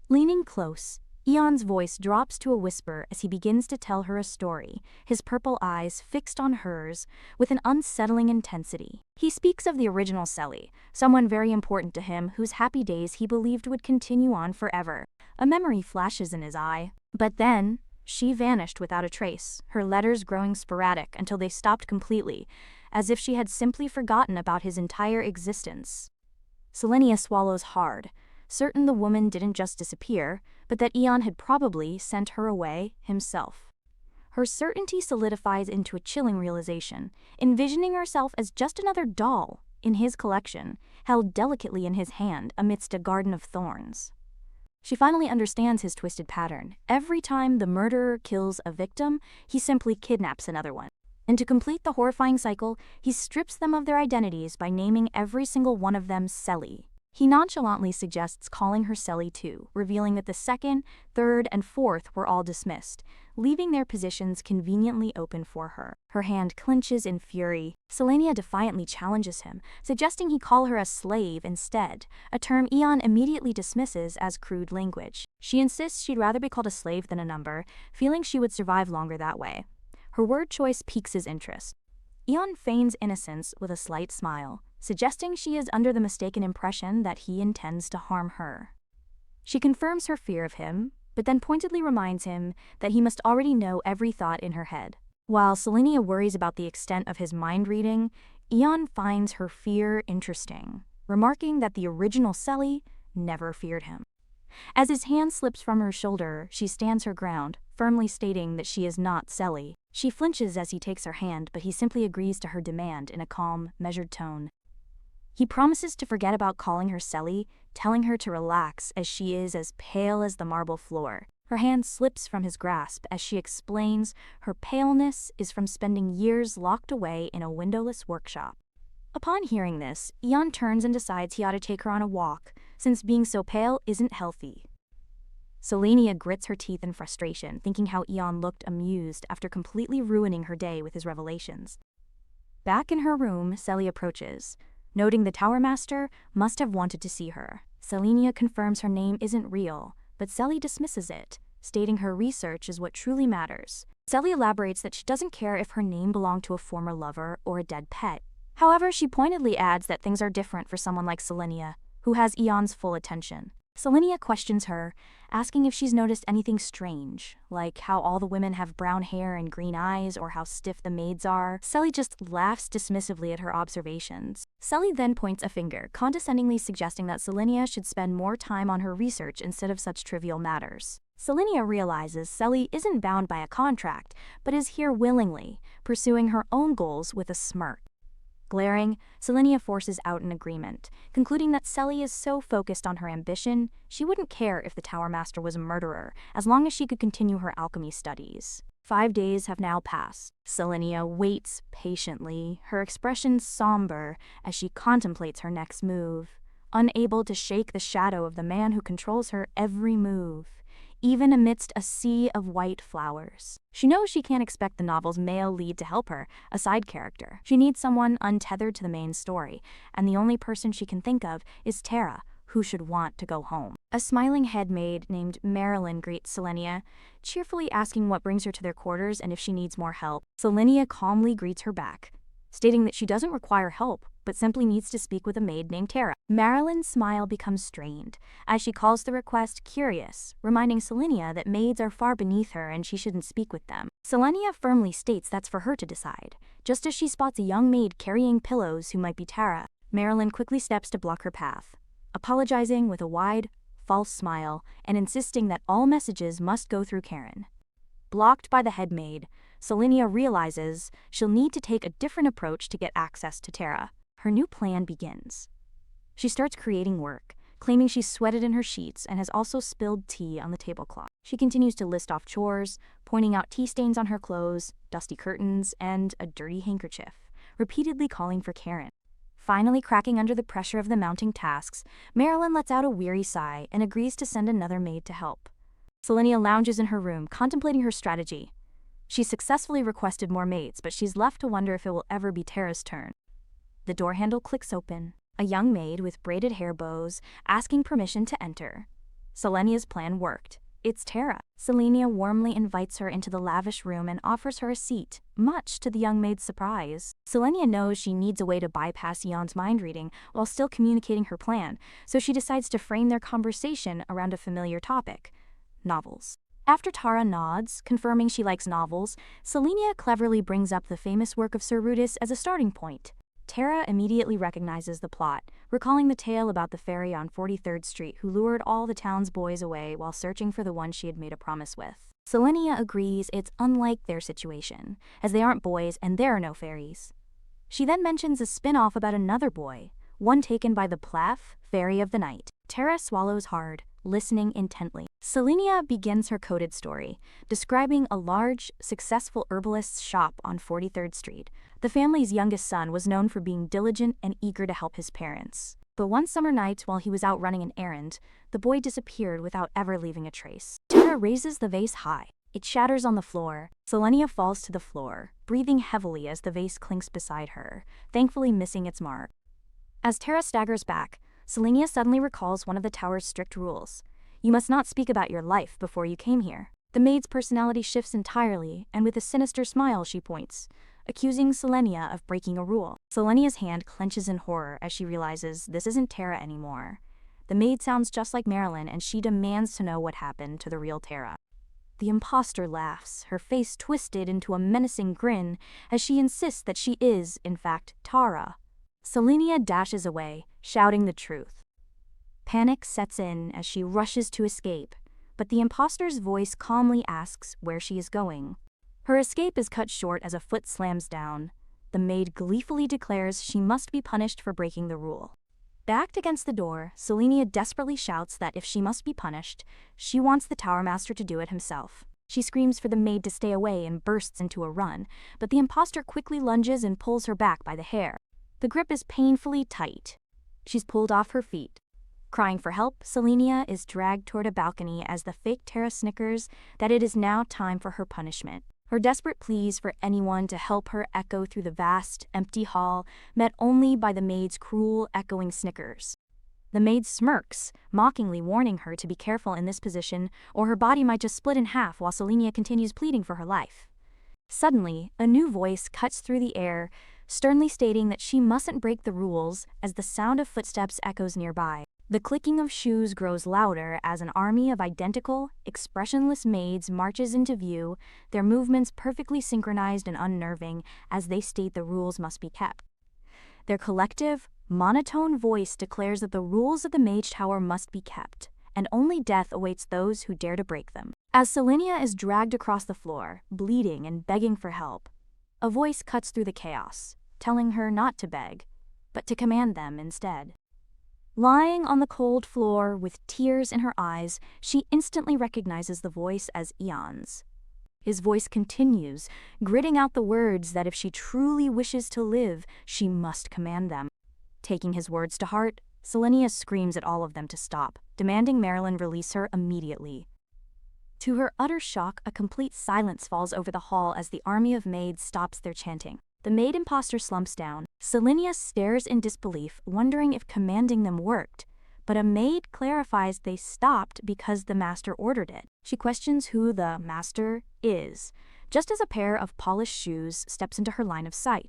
Leaning close, Eon's voice drops to a whisper as he begins to tell her a story, his purple eyes fixed on hers with an unsettling intensity. He speaks of the original Selly, someone very important to him whose happy days he believed would continue on forever. A memory flashes in his eye. But then, she vanished without a trace, her letters growing sporadic until they stopped completely, as if she had simply forgotten about his entire existence. Selenia swallows hard, certain the woman didn't just disappear, but that Eon had probably sent her away himself. Her certainty solidifies into a chilling realization, envisioning herself as just another doll in his collection, held delicately in his hand amidst a garden of thorns. She finally understands his twisted pattern. Every time the murderer kills a victim, he simply kidnaps another one. And to complete the horrifying cycle, he strips them of their identities by naming every single one of them Selly. He nonchalantly suggests calling her Selly too, revealing that the second, third, and fourth were all dismissed, leaving their positions conveniently open for her. Her hand clenches in fury. Selenia defiantly challenges him, suggesting he call her a slave instead, a term Eon immediately dismisses as crude language. She insists she'd rather be called a slave than a number, feeling she would survive longer that way. Her word choice piques his interest. Eon feigns innocence with a slight smile, suggesting she is under the mistaken impression that he intends to harm her. She confirms her fear of him, but then pointedly reminds him that he must already know every thought in her head. While Selenia worries about the extent of his mind reading, Eon finds her fear interesting, remarking that the original Selly never feared him. As his hand slips from her shoulder, she stands her ground, firmly stating that she is not Selly. She flinches as he takes her hand, but he simply agrees to her demand in a calm, measured tone. He promises to forget about calling her Selly, telling her to relax as she is as pale as the marble floor. Her hand slips from his grasp as she explains her paleness is from spending years locked away in a windowless workshop. Upon hearing this, Eon turns and decides he ought to take her on a walk, since being so pale isn't healthy. Selenia grits her teeth in frustration, thinking how Eon looked amused after completely ruining her day with his revelations. Back in her room, Selly approaches, noting the Tower Master must have wanted to see her. Selenia confirms her name isn't real, but Selly dismisses it, stating her research is what truly matters. Selly elaborates that she doesn't care if her name belonged to a former lover or a dead pet. However, she pointedly adds that things are different for someone like Selenia, who has Eon's full attention. Selenia questions her, asking if she's noticed anything strange, like how all the women have brown hair and green eyes or how stiff the maids are. Selly just laughs dismissively at her observations. Selly then points a finger, condescendingly suggesting that Selenia should spend more time on her research instead of such trivial matters. Selenia realizes Selly isn't bound by a contract, but is here willingly, pursuing her own goals with a smirk. Glaring, Selenia forces out an agreement, concluding that Selly is so focused on her ambition, she wouldn't care if the Tower Master was a murderer, as long as she could continue her alchemy studies. 5 days have now passed. Selenia waits patiently, her expression somber as she contemplates her next move, unable to shake the shadow of the man who controls her every move, even amidst a sea of white flowers. She knows she can't expect the novel's male lead to help her, a side character. She needs someone untethered to the main story, and the only person she can think of is Tara, who should want to go home. A smiling head maid named Marilyn greets Selenia, cheerfully asking what brings her to their quarters and if she needs more help. Selenia calmly greets her back, stating that she doesn't require help, but simply needs to speak with a maid named Tara. Marilyn's smile becomes strained, as she calls the request curious, reminding Selenia that maids are far beneath her and she shouldn't speak with them. Selenia firmly states that's for her to decide, just as she spots a young maid carrying pillows who might be Tara. Marilyn quickly steps to block her path, apologizing with a wide, false smile and insisting that all messages must go through Karen. Blocked by the head maid, Selenia realizes she'll need to take a different approach to get access to Tara. Her new plan begins. She starts creating work, claiming she's sweated in her sheets and has also spilled tea on the tablecloth. She continues to list off chores, pointing out tea stains on her clothes, dusty curtains, and a dirty handkerchief, repeatedly calling for Karen. Finally cracking under the pressure of the mounting tasks, Marilyn lets out a weary sigh and agrees to send another maid to help. Selenia lounges in her room, contemplating her strategy. She's successfully requested more maids, but she's left to wonder if it will ever be Tara's turn. The door handle clicks open, a young maid with braided hair bows asking permission to enter. Selenia's plan worked. It's Tara. Selenia warmly invites her into the lavish room and offers her a seat, much to the young maid's surprise. Selenia knows she needs a way to bypass Eon's mind reading while still communicating her plan, so she decides to frame their conversation around a familiar topic: novels. After Tara nods, confirming she likes novels, Selenia cleverly brings up the famous work of Sir Rudis as a starting point. Tara immediately recognizes the plot, recalling the tale about the fairy on 43rd Street who lured all the town's boys away while searching for the one she had made a promise with. Selenia agrees it's unlike their situation, as they aren't boys and there are no fairies. She then mentions a spin-off about another boy, one taken by the Plaf, Fairy of the Night. Tara swallows hard, listening intently. Selenia begins her coded story, describing a large, successful herbalist's shop on 43rd Street. The family's youngest son was known for being diligent and eager to help his parents. But one summer night, while he was out running an errand, the boy disappeared without ever leaving a trace. Tara raises the vase high. It shatters on the floor. Selenia falls to the floor, breathing heavily as the vase clinks beside her, thankfully missing its mark. As Tara staggers back, Selenia suddenly recalls one of the tower's strict rules. You must not speak about your life before you came here. The maid's personality shifts entirely, and with a sinister smile she points. accusing Selenia of breaking a rule. Selenia's hand clenches in horror as she realizes this isn't Tara anymore. The maid sounds just like Marilyn, and she demands to know what happened to the real Tara. The imposter laughs, her face twisted into a menacing grin as she insists that she is, in fact, Tara. Selenia dashes away, shouting the truth. Panic sets in as she rushes to escape, but the imposter's voice calmly asks where she is going. Her escape is cut short as a foot slams down. The maid gleefully declares she must be punished for breaking the rule. Backed against the door, Selenia desperately shouts that if she must be punished, she wants the Tower Master to do it himself. She screams for the maid to stay away and bursts into a run, but the imposter quickly lunges and pulls her back by the hair. The grip is painfully tight. She's pulled off her feet. Crying for help, Selenia is dragged toward a balcony as the fake Tara snickers that it is now time for her punishment. Her desperate pleas for anyone to help her echo through the vast, empty hall, met only by the maid's cruel, echoing snickers. The maid smirks, mockingly warning her to be careful in this position, or her body might just split in half while Selenia continues pleading for her life. Suddenly, a new voice cuts through the air, sternly stating that she mustn't break the rules as the sound of footsteps echoes nearby. The clicking of shoes grows louder as an army of identical, expressionless maids marches into view, their movements perfectly synchronized and unnerving as they state the rules must be kept. Their collective, monotone voice declares that the rules of the Mage Tower must be kept, and only death awaits those who dare to break them. As Selenia is dragged across the floor, bleeding and begging for help, a voice cuts through the chaos, telling her not to beg, but to command them instead. Lying on the cold floor with tears in her eyes, she instantly recognizes the voice as Eon's. His voice continues, gritting out the words that if she truly wishes to live, she must command them. Taking his words to heart, Selenia screams at all of them to stop, demanding Marilyn release her immediately. To her utter shock, a complete silence falls over the hall as the army of maids stops their chanting. The maid imposter slumps down. Selenia stares in disbelief, wondering if commanding them worked, but a maid clarifies they stopped because the master ordered it. She questions who the master is, just as a pair of polished shoes steps into her line of sight.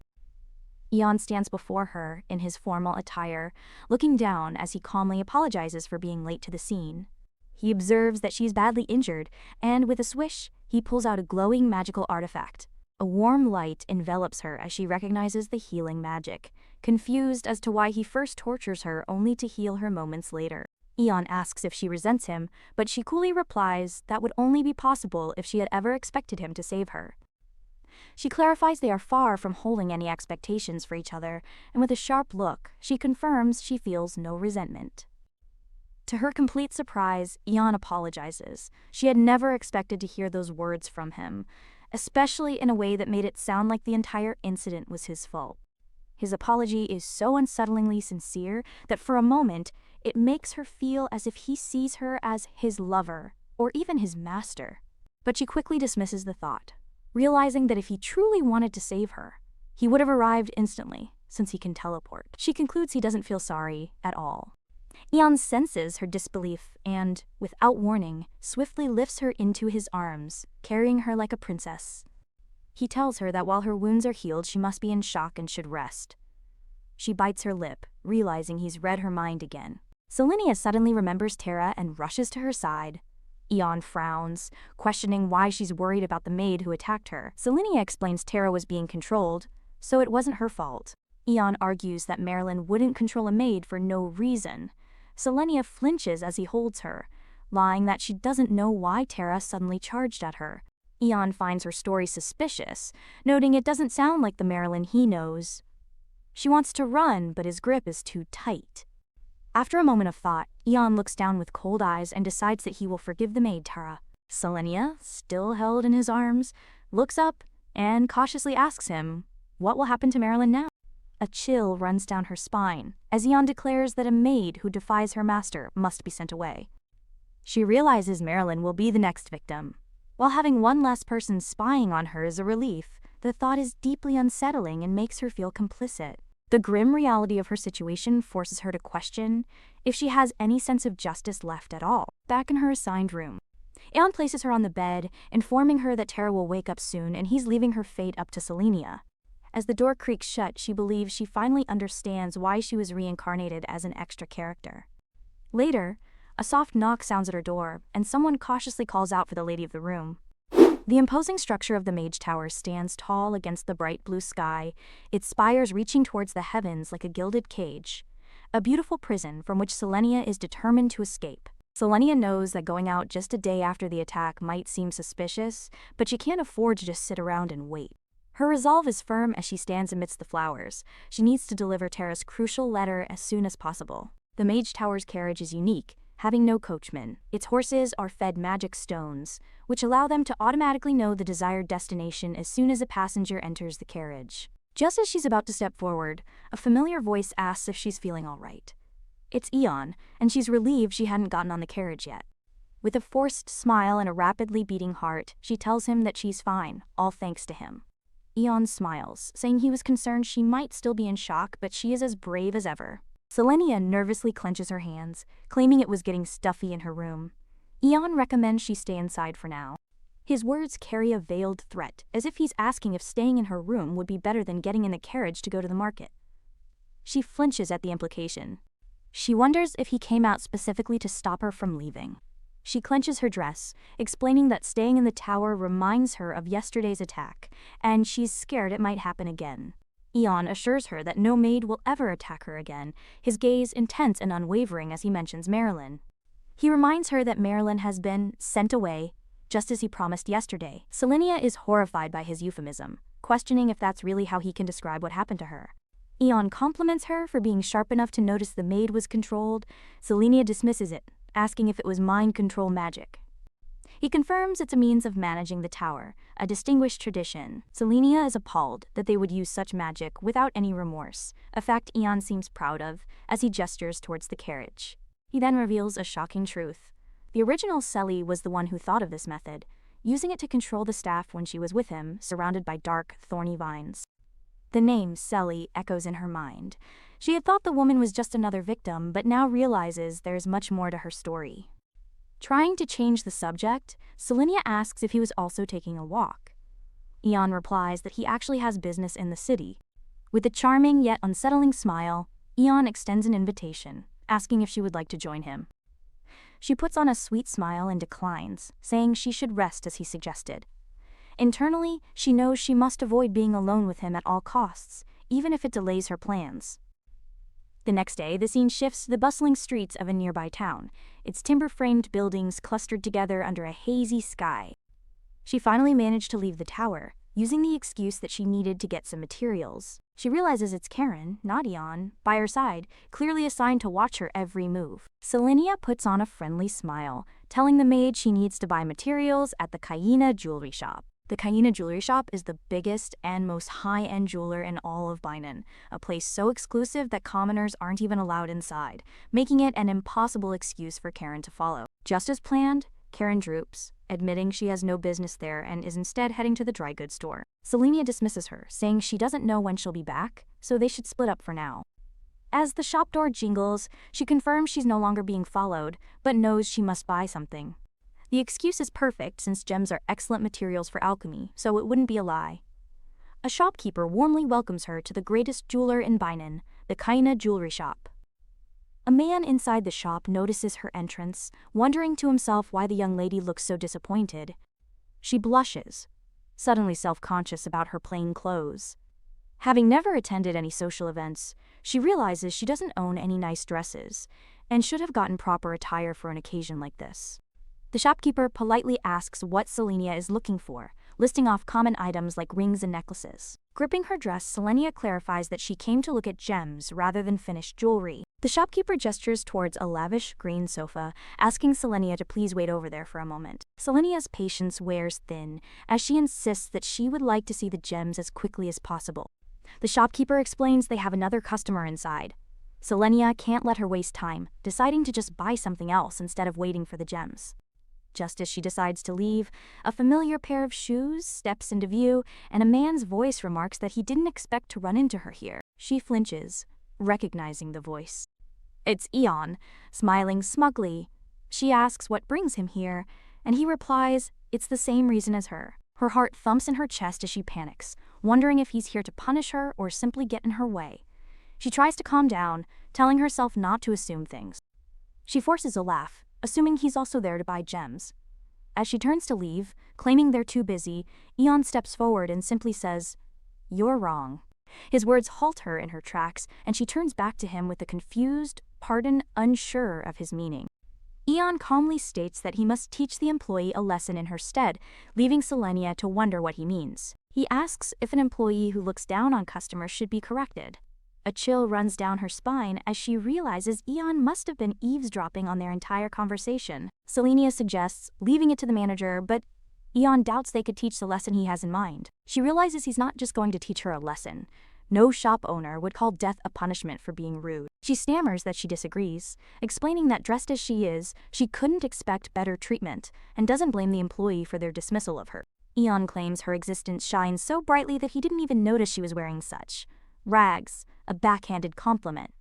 Eon stands before her in his formal attire, looking down as he calmly apologizes for being late to the scene. He observes that she's badly injured, and with a swish, he pulls out a glowing magical artifact. A warm light envelops her as she recognizes the healing magic, confused as to why he first tortures her only to heal her moments later. Eon asks if she resents him, but she coolly replies that would only be possible if she had ever expected him to save her. She clarifies they are far from holding any expectations for each other, and with a sharp look, she confirms she feels no resentment. To her complete surprise, Eon apologizes. She had never expected to hear those words from him, especially in a way that made it sound like the entire incident was his fault. His apology is so unsettlingly sincere that for a moment, it makes her feel as if he sees her as his lover, or even his master. But she quickly dismisses the thought, realizing that if he truly wanted to save her, he would have arrived instantly, since he can teleport. She concludes he doesn't feel sorry at all. Eon senses her disbelief and, without warning, swiftly lifts her into his arms, carrying her like a princess. He tells her that while her wounds are healed, she must be in shock and should rest. She bites her lip, realizing he's read her mind again. Selenia suddenly remembers Tara and rushes to her side. Eon frowns, questioning why she's worried about the maid who attacked her. Selenia explains Tara was being controlled, so it wasn't her fault. Eon argues that Marilyn wouldn't control a maid for no reason. Selenia flinches as he holds her, lying that she doesn't know why Tara suddenly charged at her. Eon finds her story suspicious, noting it doesn't sound like the Marilyn he knows. She wants to run, but his grip is too tight. After a moment of thought, Eon looks down with cold eyes and decides that he will forgive the maid Tara. Selenia, still held in his arms, looks up and cautiously asks him, what will happen to Marilyn now? A chill runs down her spine, as Eon declares that a maid who defies her master must be sent away. She realizes Marilyn will be the next victim. While having one less person spying on her is a relief, the thought is deeply unsettling and makes her feel complicit. The grim reality of her situation forces her to question if she has any sense of justice left at all. Back in her assigned room, Eon places her on the bed, informing her that Tara will wake up soon and he's leaving her fate up to Selenia. As the door creaks shut, she believes she finally understands why she was reincarnated as an extra character. Later, a soft knock sounds at her door, and someone cautiously calls out for the lady of the room. The imposing structure of the Mage Tower stands tall against the bright blue sky, its spires reaching towards the heavens like a gilded cage, a beautiful prison from which Selenia is determined to escape. Selenia knows that going out just a day after the attack might seem suspicious, but she can't afford to just sit around and wait. Her resolve is firm as she stands amidst the flowers. She needs to deliver Terra's crucial letter as soon as possible. The Mage Tower's carriage is unique, having no coachman. Its horses are fed magic stones, which allow them to automatically know the desired destination as soon as a passenger enters the carriage. Just as she's about to step forward, a familiar voice asks if she's feeling all right. It's Eon, and she's relieved she hadn't gotten on the carriage yet. With a forced smile and a rapidly beating heart, she tells him that she's fine, all thanks to him. Eon smiles, saying he was concerned she might still be in shock, but she is as brave as ever. Selenia nervously clenches her hands, claiming it was getting stuffy in her room. Eon recommends she stay inside for now. His words carry a veiled threat, as if he's asking if staying in her room would be better than getting in the carriage to go to the market. She flinches at the implication. She wonders if he came out specifically to stop her from leaving. She clenches her dress, explaining that staying in the tower reminds her of yesterday's attack, and she's scared it might happen again. Eon assures her that no maid will ever attack her again, his gaze intense and unwavering as he mentions Marilyn. He reminds her that Marilyn has been sent away, just as he promised yesterday. Selenia is horrified by his euphemism, questioning if that's really how he can describe what happened to her. Eon compliments her for being sharp enough to notice the maid was controlled. Selenia dismisses it, asking if it was mind control magic. He confirms it's a means of managing the tower, a distinguished tradition. Selenia is appalled that they would use such magic without any remorse, a fact Eon seems proud of as he gestures towards the carriage. He then reveals a shocking truth. The original Selly was the one who thought of this method, using it to control the staff when she was with him, surrounded by dark, thorny vines. The name Selly echoes in her mind. She had thought the woman was just another victim, but now realizes there's much more to her story. Trying to change the subject, Selenia asks if he was also taking a walk. Eon replies that he actually has business in the city. With a charming yet unsettling smile, Eon extends an invitation, asking if she would like to join him. She puts on a sweet smile and declines, saying she should rest as he suggested. Internally, she knows she must avoid being alone with him at all costs, even if it delays her plans. The next day, the scene shifts to the bustling streets of a nearby town, its timber-framed buildings clustered together under a hazy sky. She finally managed to leave the tower, using the excuse that she needed to get some materials. She realizes it's Karen, not Eon, by her side, clearly assigned to watch her every move. Selenia puts on a friendly smile, telling the maid she needs to buy materials at the Hyena jewelry shop. The Hyena jewelry shop is the biggest and most high-end jeweler in all of Bainan, a place so exclusive that commoners aren't even allowed inside, making it an impossible excuse for Karen to follow. Just as planned, Karen droops, admitting she has no business there and is instead heading to the dry goods store. Selenia dismisses her, saying she doesn't know when she'll be back, so they should split up for now. As the shop door jingles, she confirms she's no longer being followed, but knows she must buy something. The excuse is perfect since gems are excellent materials for alchemy, so it wouldn't be a lie. A shopkeeper warmly welcomes her to the greatest jeweler in Bainan, the Hyena jewelry shop. A man inside the shop notices her entrance, wondering to himself why the young lady looks so disappointed. She blushes, suddenly self-conscious about her plain clothes. Having never attended any social events, she realizes she doesn't own any nice dresses, and should have gotten proper attire for an occasion like this. The shopkeeper politely asks what Selenia is looking for, listing off common items like rings and necklaces. Gripping her dress, Selenia clarifies that she came to look at gems rather than finished jewelry. The shopkeeper gestures towards a lavish green sofa, asking Selenia to please wait over there for a moment. Selenia's patience wears thin, as she insists that she would like to see the gems as quickly as possible. The shopkeeper explains they have another customer inside. Selenia can't let her waste time, deciding to just buy something else instead of waiting for the gems. Just as she decides to leave, a familiar pair of shoes steps into view, and a man's voice remarks that he didn't expect to run into her here. She flinches, recognizing the voice. It's Eon, smiling smugly. She asks what brings him here, and he replies, it's the same reason as her. Her heart thumps in her chest as she panics, wondering if he's here to punish her or simply get in her way. She tries to calm down, telling herself not to assume things. She forces a laugh, assuming he's also there to buy gems. As she turns to leave, claiming they're too busy, Eon steps forward and simply says, "You're wrong." His words halt her in her tracks, and she turns back to him with a confused, unsure of his meaning. Eon calmly states that he must teach the employee a lesson in her stead, leaving Selenia to wonder what he means. He asks if an employee who looks down on customers should be corrected. A chill runs down her spine as she realizes Eon must have been eavesdropping on their entire conversation. Selenia suggests leaving it to the manager, but Eon doubts they could teach the lesson he has in mind. She realizes he's not just going to teach her a lesson. No shop owner would call death a punishment for being rude. She stammers that she disagrees, explaining that dressed as she is, she couldn't expect better treatment, and doesn't blame the employee for their dismissal of her. Eon claims her existence shines so brightly that he didn't even notice she was wearing such rags, a backhanded compliment.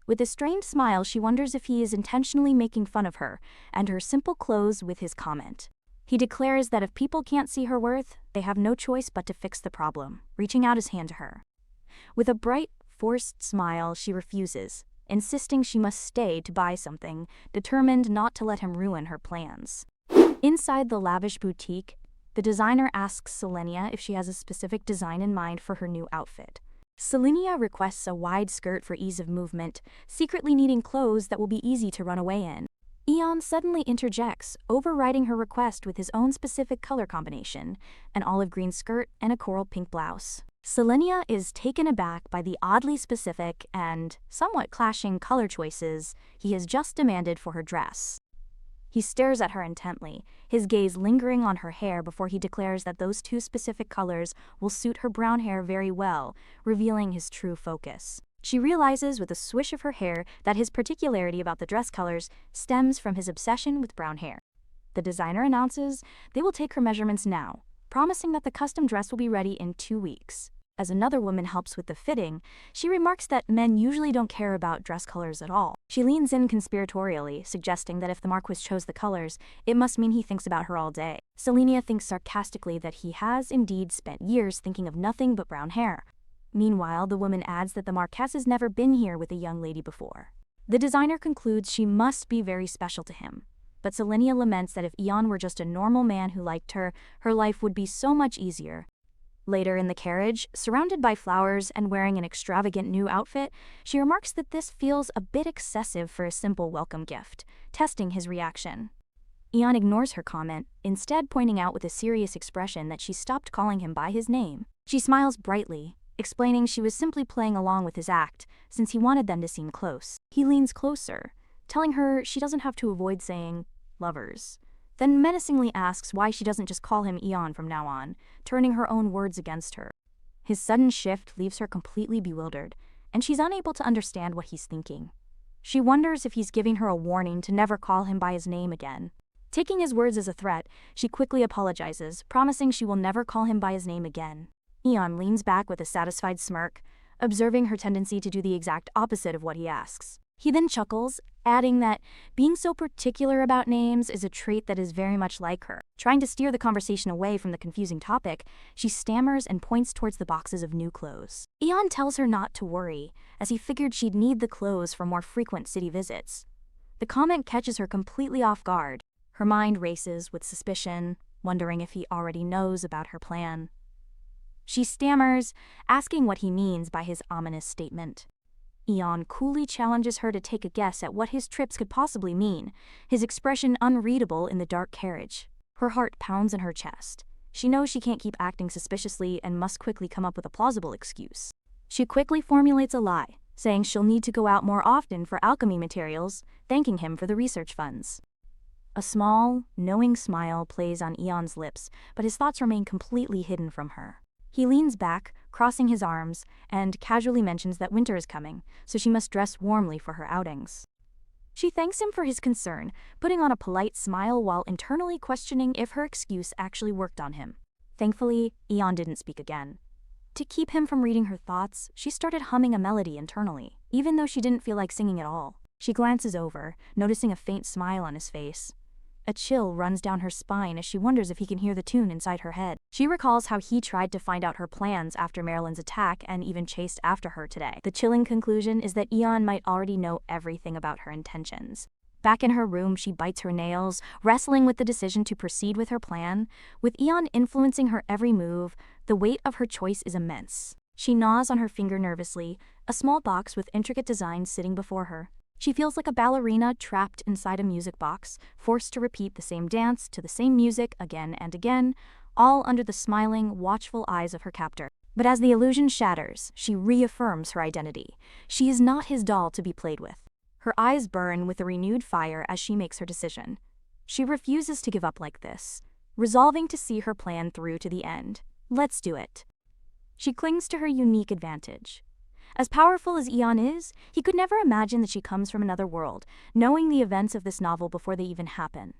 With a strained smile, she wonders if he is intentionally making fun of her and her simple clothes with his comment. He declares that if people can't see her worth, they have no choice but to fix the problem, reaching out his hand to her. With a bright, forced smile, she refuses, insisting she must stay to buy something, determined not to let him ruin her plans. Inside the lavish boutique, the designer asks Selenia if she has a specific design in mind for her new outfit. Selenia requests a wide skirt for ease of movement, secretly needing clothes that will be easy to run away in. Eon suddenly interjects, overriding her request with his own specific color combination, an olive green skirt and a coral pink blouse. Selenia is taken aback by the oddly specific and somewhat clashing color choices he has just demanded for her dress. He stares at her intently, his gaze lingering on her hair before he declares that those two specific colors will suit her brown hair very well, revealing his true focus. She realizes with a swish of her hair that his particularity about the dress colors stems from his obsession with brown hair. The designer announces they will take her measurements now, promising that the custom dress will be ready in 2 weeks. As another woman helps with the fitting, she remarks that men usually don't care about dress colors at all. She leans in conspiratorially, suggesting that if the Marquis chose the colors, it must mean he thinks about her all day. Selenia thinks sarcastically that he has indeed spent years thinking of nothing but brown hair. Meanwhile, the woman adds that the Marquess has never been here with a young lady before. The designer concludes she must be very special to him. But Selenia laments that if Eon were just a normal man who liked her, her life would be so much easier. Later in the carriage, surrounded by flowers and wearing an extravagant new outfit, she remarks that this feels a bit excessive for a simple welcome gift, testing his reaction. Eon ignores her comment, instead pointing out with a serious expression that she stopped calling him by his name. She smiles brightly, explaining she was simply playing along with his act, since he wanted them to seem close. He leans closer, telling her she doesn't have to avoid saying lovers, then menacingly asks why she doesn't just call him Eon from now on, turning her own words against her. His sudden shift leaves her completely bewildered, and she's unable to understand what he's thinking. She wonders if he's giving her a warning to never call him by his name again. Taking his words as a threat, she quickly apologizes, promising she will never call him by his name again. Eon leans back with a satisfied smirk, observing her tendency to do the exact opposite of what he asks. He then chuckles, adding that being so particular about names is a trait that is very much like her. Trying to steer the conversation away from the confusing topic, she stammers and points towards the boxes of new clothes. Eon tells her not to worry, as he figured she'd need the clothes for more frequent city visits. The comment catches her completely off guard. Her mind races with suspicion, wondering if he already knows about her plan. She stammers, asking what he means by his ominous statement. Eon coolly challenges her to take a guess at what his trips could possibly mean, his expression unreadable in the dark carriage. Her heart pounds in her chest. She knows she can't keep acting suspiciously and must quickly come up with a plausible excuse. She quickly formulates a lie, saying she'll need to go out more often for alchemy materials, thanking him for the research funds. A small, knowing smile plays on Eon's lips, but his thoughts remain completely hidden from her. He leans back, crossing his arms, and casually mentions that winter is coming, so she must dress warmly for her outings. She thanks him for his concern, putting on a polite smile while internally questioning if her excuse actually worked on him. Thankfully, Eon didn't speak again. To keep him from reading her thoughts, she started humming a melody internally, even though she didn't feel like singing at all. She glances over, noticing a faint smile on his face. A chill runs down her spine as she wonders if he can hear the tune inside her head. She recalls how he tried to find out her plans after Marilyn's attack and even chased after her today. The chilling conclusion is that Eon might already know everything about her intentions. Back in her room, she bites her nails, wrestling with the decision to proceed with her plan. With Eon influencing her every move, the weight of her choice is immense. She gnaws on her finger nervously, a small box with intricate designs sitting before her. She feels like a ballerina trapped inside a music box, forced to repeat the same dance to the same music again and again, all under the smiling, watchful eyes of her captor. But as the illusion shatters, she reaffirms her identity. She is not his doll to be played with. Her eyes burn with a renewed fire as she makes her decision. She refuses to give up like this, resolving to see her plan through to the end. Let's do it. She clings to her unique advantage. As powerful as Eon is, he could never imagine that she comes from another world, knowing the events of this novel before they even happen.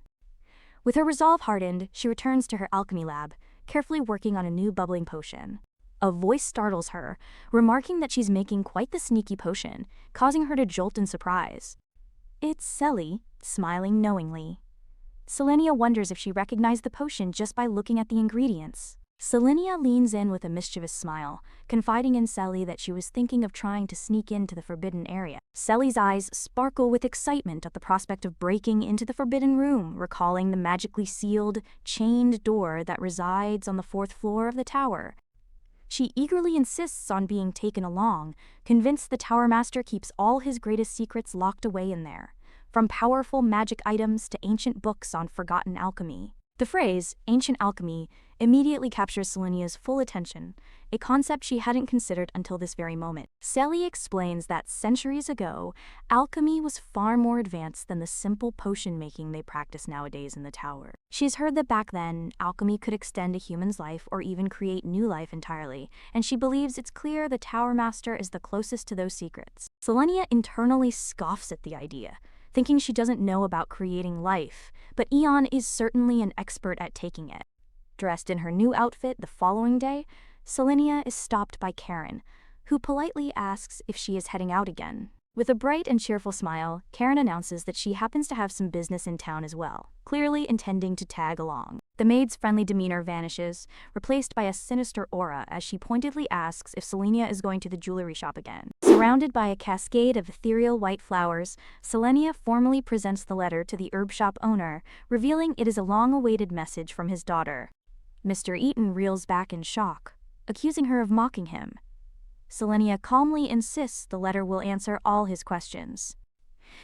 With her resolve hardened, she returns to her alchemy lab, carefully working on a new bubbling potion. A voice startles her, remarking that she's making quite the sneaky potion, causing her to jolt in surprise. It's Selly, smiling knowingly. Selenia wonders if she recognized the potion just by looking at the ingredients. Selenia leans in with a mischievous smile, confiding in Selly that she was thinking of trying to sneak into the forbidden area. Selly's eyes sparkle with excitement at the prospect of breaking into the forbidden room, recalling the magically sealed, chained door that resides on the 4th floor of the tower. She eagerly insists on being taken along, convinced the Tower Master keeps all his greatest secrets locked away in there, from powerful magic items to ancient books on forgotten alchemy. The phrase, ancient alchemy, immediately captures Selenia's full attention, a concept she hadn't considered until this very moment. Selly explains that centuries ago, alchemy was far more advanced than the simple potion-making they practice nowadays in the tower. She's heard that back then, alchemy could extend a human's life or even create new life entirely, and she believes it's clear the Tower Master is the closest to those secrets. Selenia internally scoffs at the idea, thinking she doesn't know about creating life, but Eon is certainly an expert at taking it. Dressed in her new outfit the following day, Selenia is stopped by Karen, who politely asks if she is heading out again. With a bright and cheerful smile, Karen announces that she happens to have some business in town as well, clearly intending to tag along. The maid's friendly demeanor vanishes, replaced by a sinister aura as she pointedly asks if Selenia is going to the jewelry shop again. Surrounded by a cascade of ethereal white flowers, Selenia formally presents the letter to the herb shop owner, revealing it is a long-awaited message from his daughter. Mr. Eaton reels back in shock, accusing her of mocking him. Selenia calmly insists the letter will answer all his questions.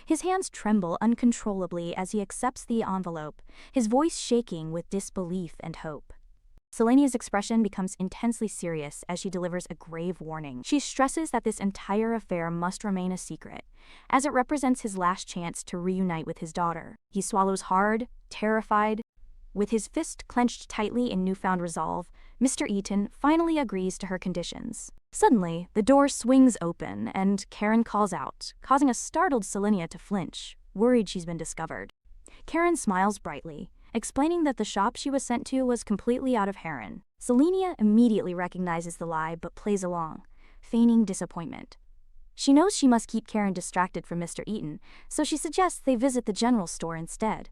His hands tremble uncontrollably as he accepts the envelope, his voice shaking with disbelief and hope. Selenia's expression becomes intensely serious as she delivers a grave warning. She stresses that this entire affair must remain a secret, as it represents his last chance to reunite with his daughter. He swallows hard, terrified. With his fist clenched tightly in newfound resolve, Mr. Eaton finally agrees to her conditions. Suddenly, the door swings open and Karen calls out, causing a startled Selenia to flinch, worried she's been discovered. Karen smiles brightly, explaining that the shop she was sent to was completely out of Heron. Selenia immediately recognizes the lie but plays along, feigning disappointment. She knows she must keep Karen distracted from Mr. Eaton, so she suggests they visit the general store instead.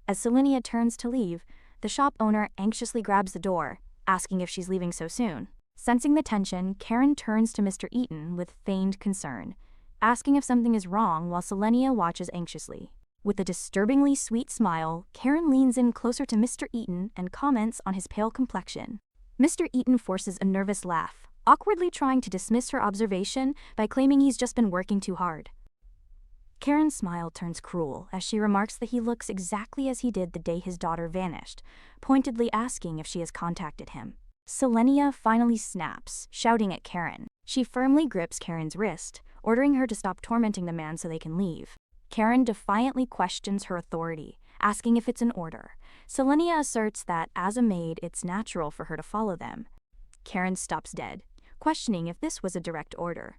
As Selenia turns to leave, the shop owner anxiously grabs the door, asking if she's leaving so soon. Sensing the tension, Karen turns to Mr. Eaton with feigned concern, asking if something is wrong while Selenia watches anxiously. With a disturbingly sweet smile, Karen leans in closer to Mr. Eaton and comments on his pale complexion. Mr. Eaton forces a nervous laugh, awkwardly trying to dismiss her observation by claiming he's just been working too hard. Karen's smile turns cruel as she remarks that he looks exactly as he did the day his daughter vanished, pointedly asking if she has contacted him. Selenia finally snaps, shouting at Karen. She firmly grips Karen's wrist, ordering her to stop tormenting the man so they can leave. Karen defiantly questions her authority, asking if it's an order. Selenia asserts that, as a maid, it's natural for her to follow them. Karen stops dead, questioning if this was a direct order.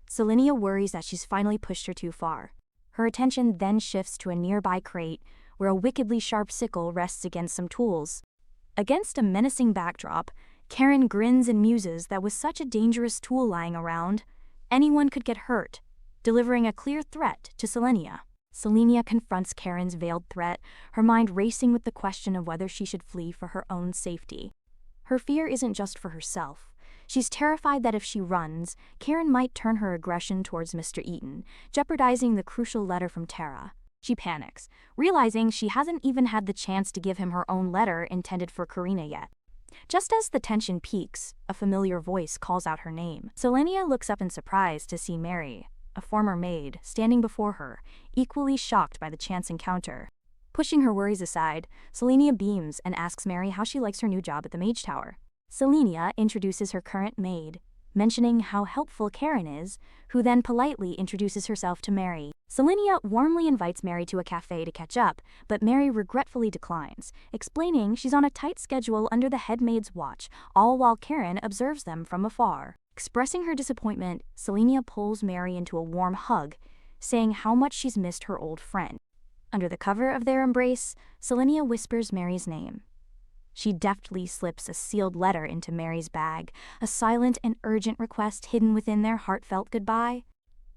Selenia worries that she's finally pushed her too far. Her attention then shifts to a nearby crate, where a wickedly sharp sickle rests against some tools. Against a menacing backdrop, Karen grins and muses that with such a dangerous tool lying around, anyone could get hurt, delivering a clear threat to Selenia. Selenia confronts Karen's veiled threat, her mind racing with the question of whether she should flee for her own safety. Her fear isn't just for herself. She's terrified that if she runs, Karen might turn her aggression towards Mr. Eaton, jeopardizing the crucial letter from Tara. She panics, realizing she hasn't even had the chance to give him her own letter intended for Karina yet. Just as the tension peaks, a familiar voice calls out her name. Selenia looks up in surprise to see Mary, a former maid, standing before her, equally shocked by the chance encounter. Pushing her worries aside, Selenia beams and asks Mary how she likes her new job at the Mage Tower. Selenia introduces her current maid, mentioning how helpful Karen is, who then politely introduces herself to Mary. Selenia warmly invites Mary to a cafe to catch up, but Mary regretfully declines, explaining she's on a tight schedule under the head maid's watch, all while Karen observes them from afar. Expressing her disappointment, Selenia pulls Mary into a warm hug, saying how much she's missed her old friend. Under the cover of their embrace, Selenia whispers Mary's name. She deftly slips a sealed letter into Mary's bag, a silent and urgent request hidden within their heartfelt goodbye.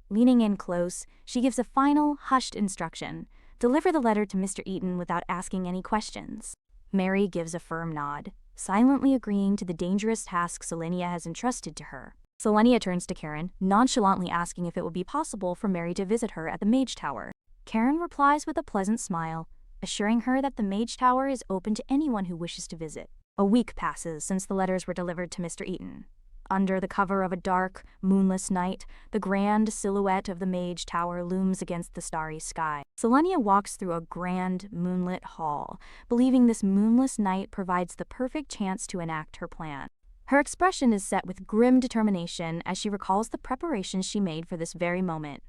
Leaning in close, she gives a final, hushed instruction: deliver the letter to Mr. Eaton without asking any questions. Mary gives a firm nod, silently agreeing to the dangerous task Selenia has entrusted to her. Selenia turns to Karen, nonchalantly asking if it would be possible for Mary to visit her at the Mage Tower. Karen replies with a pleasant smile, assuring her that the Mage Tower is open to anyone who wishes to visit. A week passes since the letters were delivered to Mr. Eaton. Under the cover of a dark, moonless night, the grand silhouette of the Mage Tower looms against the starry sky. Selenia walks through a grand, moonlit hall, believing this moonless night provides the perfect chance to enact her plan. Her expression is set with grim determination as she recalls the preparations she made for this very moment.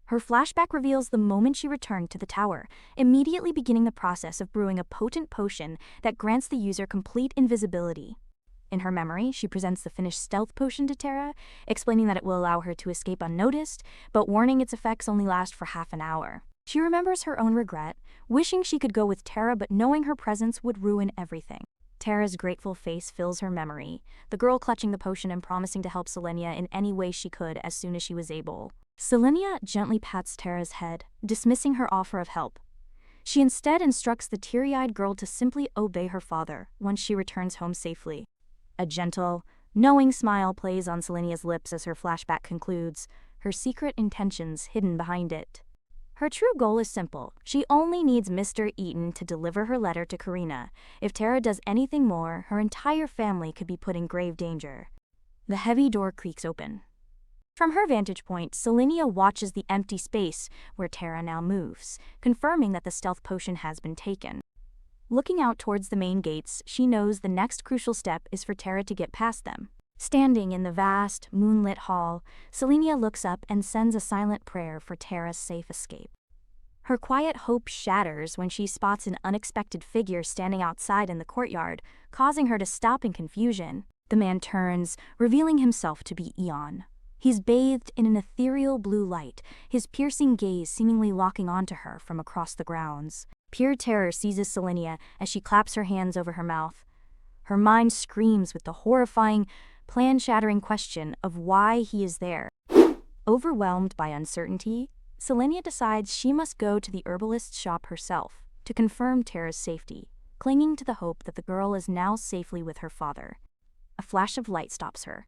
Her flashback reveals the moment she returned to the tower, immediately beginning the process of brewing a potent potion that grants the user complete invisibility. In her memory, she presents the finished stealth potion to Tara, explaining that it will allow her to escape unnoticed, but warning its effects only last for half an hour. She remembers her own regret, wishing she could go with Tara but knowing her presence would ruin everything. Tara's grateful face fills her memory, the girl clutching the potion and promising to help Selenia in any way she could as soon as she was able. Selenia gently pats Tara's head, dismissing her offer of help. She instead instructs the teary-eyed girl to simply obey her father once she returns home safely. A gentle, knowing smile plays on Selenia's lips as her flashback concludes, her secret intentions hidden behind it. Her true goal is simple. She only needs Mr. Eaton to deliver her letter to Karina. If Tara does anything more, her entire family could be put in grave danger. The heavy door creaks open. From her vantage point, Selenia watches the empty space where Tara now moves, confirming that the stealth potion has been taken. Looking out towards the main gates, she knows the next crucial step is for Tara to get past them. Standing in the vast, moonlit hall, Selenia looks up and sends a silent prayer for Tara's safe escape. Her quiet hope shatters when she spots an unexpected figure standing outside in the courtyard, causing her to stop in confusion. The man turns, revealing himself to be Eon. He's bathed in an ethereal blue light, his piercing gaze seemingly locking onto her from across the grounds. Pure terror seizes Selenia as she claps her hands over her mouth. Her mind screams with the horrifying, plan-shattering question of why he is there. Overwhelmed by uncertainty, Selenia decides she must go to the herbalist's shop herself to confirm Tara's safety, clinging to the hope that the girl is now safely with her father. A flash of light stops her.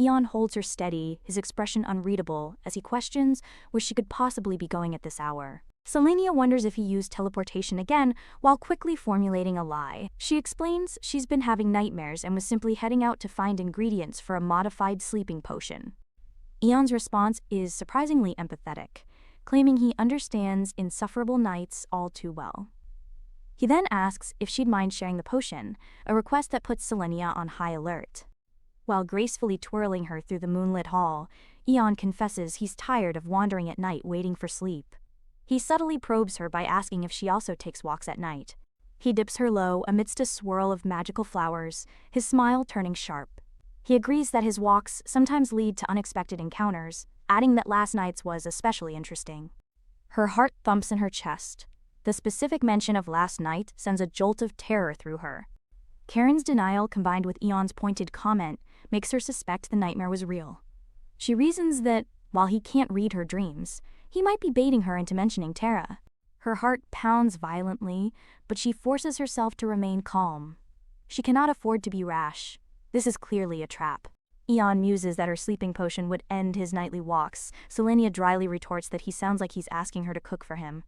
Eon holds her steady, his expression unreadable, as he questions where she could possibly be going at this hour. Selenia wonders if he used teleportation again while quickly formulating a lie. She explains she's been having nightmares and was simply heading out to find ingredients for a modified sleeping potion. Eon's response is surprisingly empathetic, claiming he understands insufferable nights all too well. He then asks if she'd mind sharing the potion, a request that puts Selenia on high alert. While gracefully twirling her through the moonlit hall, Eon confesses he's tired of wandering at night waiting for sleep. He subtly probes her by asking if she also takes walks at night. He dips her low amidst a swirl of magical flowers, his smile turning sharp. He agrees that his walks sometimes lead to unexpected encounters, adding that last night's was especially interesting. Her heart thumps in her chest. The specific mention of last night sends a jolt of terror through her. Karen's denial combined with Eon's pointed comment makes her suspect the nightmare was real. She reasons that, while he can't read her dreams, He might be baiting her into mentioning Tara. Her heart pounds violently, but she forces herself to remain calm. She cannot afford to be rash. This is clearly a trap. Eon muses that her sleeping potion would end his nightly walks. Selenia dryly retorts that he sounds like he's asking her to cook for him.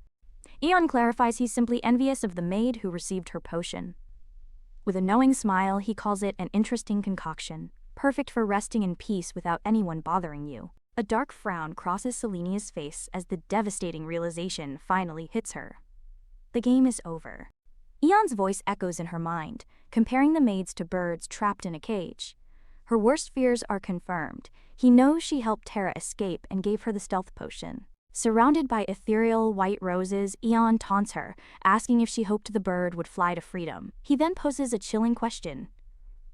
Eon clarifies he's simply envious of the maid who received her potion. With a knowing smile, he calls it an interesting concoction, perfect for resting in peace without anyone bothering you. A dark frown crosses Selenia's face as the devastating realization finally hits her. The game is over. Eon's voice echoes in her mind, comparing the maids to birds trapped in a cage. Her worst fears are confirmed. He knows she helped Tara escape and gave her the stealth potion. Surrounded by ethereal white roses, Eon taunts her, asking if she hoped the bird would fly to freedom. He then poses a chilling question.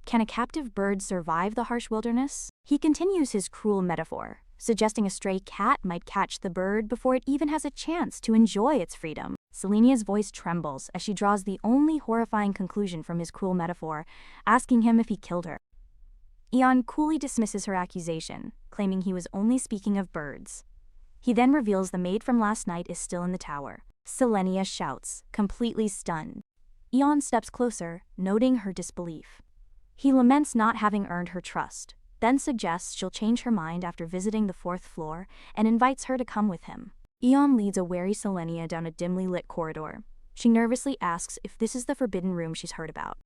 Can a captive bird survive the harsh wilderness? He continues his cruel metaphor, suggesting a stray cat might catch the bird before it even has a chance to enjoy its freedom. Selenia's voice trembles as she draws the only horrifying conclusion from his cruel metaphor, asking him if he killed her. Eon coolly dismisses her accusation, claiming he was only speaking of birds. He then reveals the maid from last night is still in the tower. Selenia shouts, completely stunned. Eon steps closer, noting her disbelief. He laments not having earned her trust, then suggests she'll change her mind after visiting the 4th floor and invites her to come with him. Eon leads a wary Selenia down a dimly lit corridor. She nervously asks if this is the forbidden room she's heard about.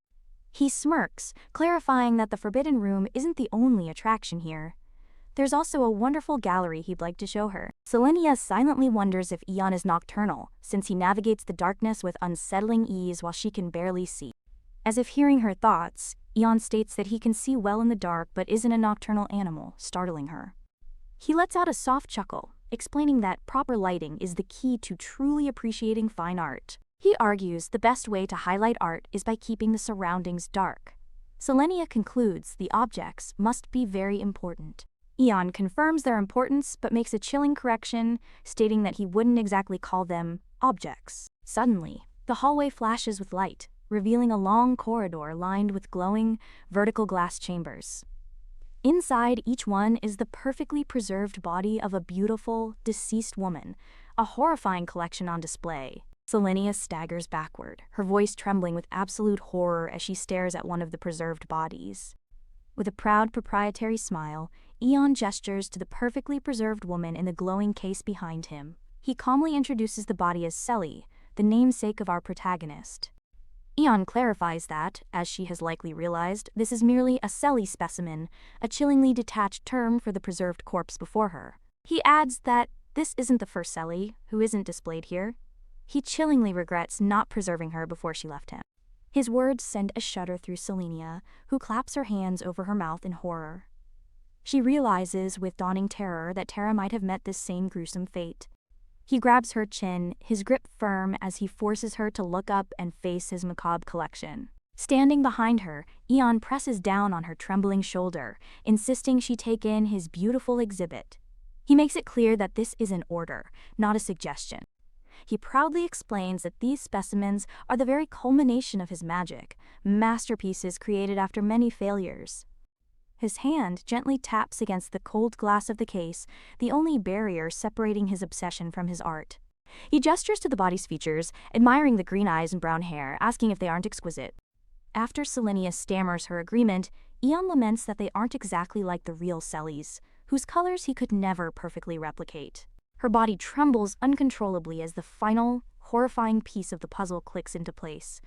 He smirks, clarifying that the forbidden room isn't the only attraction here. There's also a wonderful gallery he'd like to show her. Selenia silently wonders if Eon is nocturnal, since he navigates the darkness with unsettling ease while she can barely see. As if hearing her thoughts, Eon states that he can see well in the dark but isn't a nocturnal animal, startling her. He lets out a soft chuckle, explaining that proper lighting is the key to truly appreciating fine art. He argues the best way to highlight art is by keeping the surroundings dark. Selenia concludes the objects must be very important. Eon confirms their importance but makes a chilling correction, stating that he wouldn't exactly call them objects. Suddenly, the hallway flashes with light, revealing a long corridor lined with glowing, vertical glass chambers. Inside each one is the perfectly preserved body of a beautiful, deceased woman, a horrifying collection on display. Selenia staggers backward, her voice trembling with absolute horror as she stares at one of the preserved bodies. With a proud proprietary smile, Eon gestures to the perfectly preserved woman in the glowing case behind him. He calmly introduces the body as Selly, the namesake of our protagonist. Eon clarifies that, as she has likely realized, this is merely a Selly specimen, a chillingly detached term for the preserved corpse before her. He adds that this isn't the first Selly, who isn't displayed here. He chillingly regrets not preserving her before she left him. His words send a shudder through Selenia, who claps her hands over her mouth in horror. She realizes with dawning terror that Tara might have met this same gruesome fate. He grabs her chin, his grip firm as he forces her to look up and face his macabre collection. Standing behind her, Eon presses down on her trembling shoulder, insisting she take in his beautiful exhibit. He makes it clear that this is an order, not a suggestion. He proudly explains that these specimens are the very culmination of his magic, masterpieces created after many failures. His hand gently taps against the cold glass of the case, the only barrier separating his obsession from his art. He gestures to the body's features, admiring the green eyes and brown hair, asking if they aren't exquisite. After Selenia stammers her agreement, Eon laments that they aren't exactly like the real Sellys, whose colors he could never perfectly replicate. Her body trembles uncontrollably as the final, horrifying piece of the puzzle clicks into place.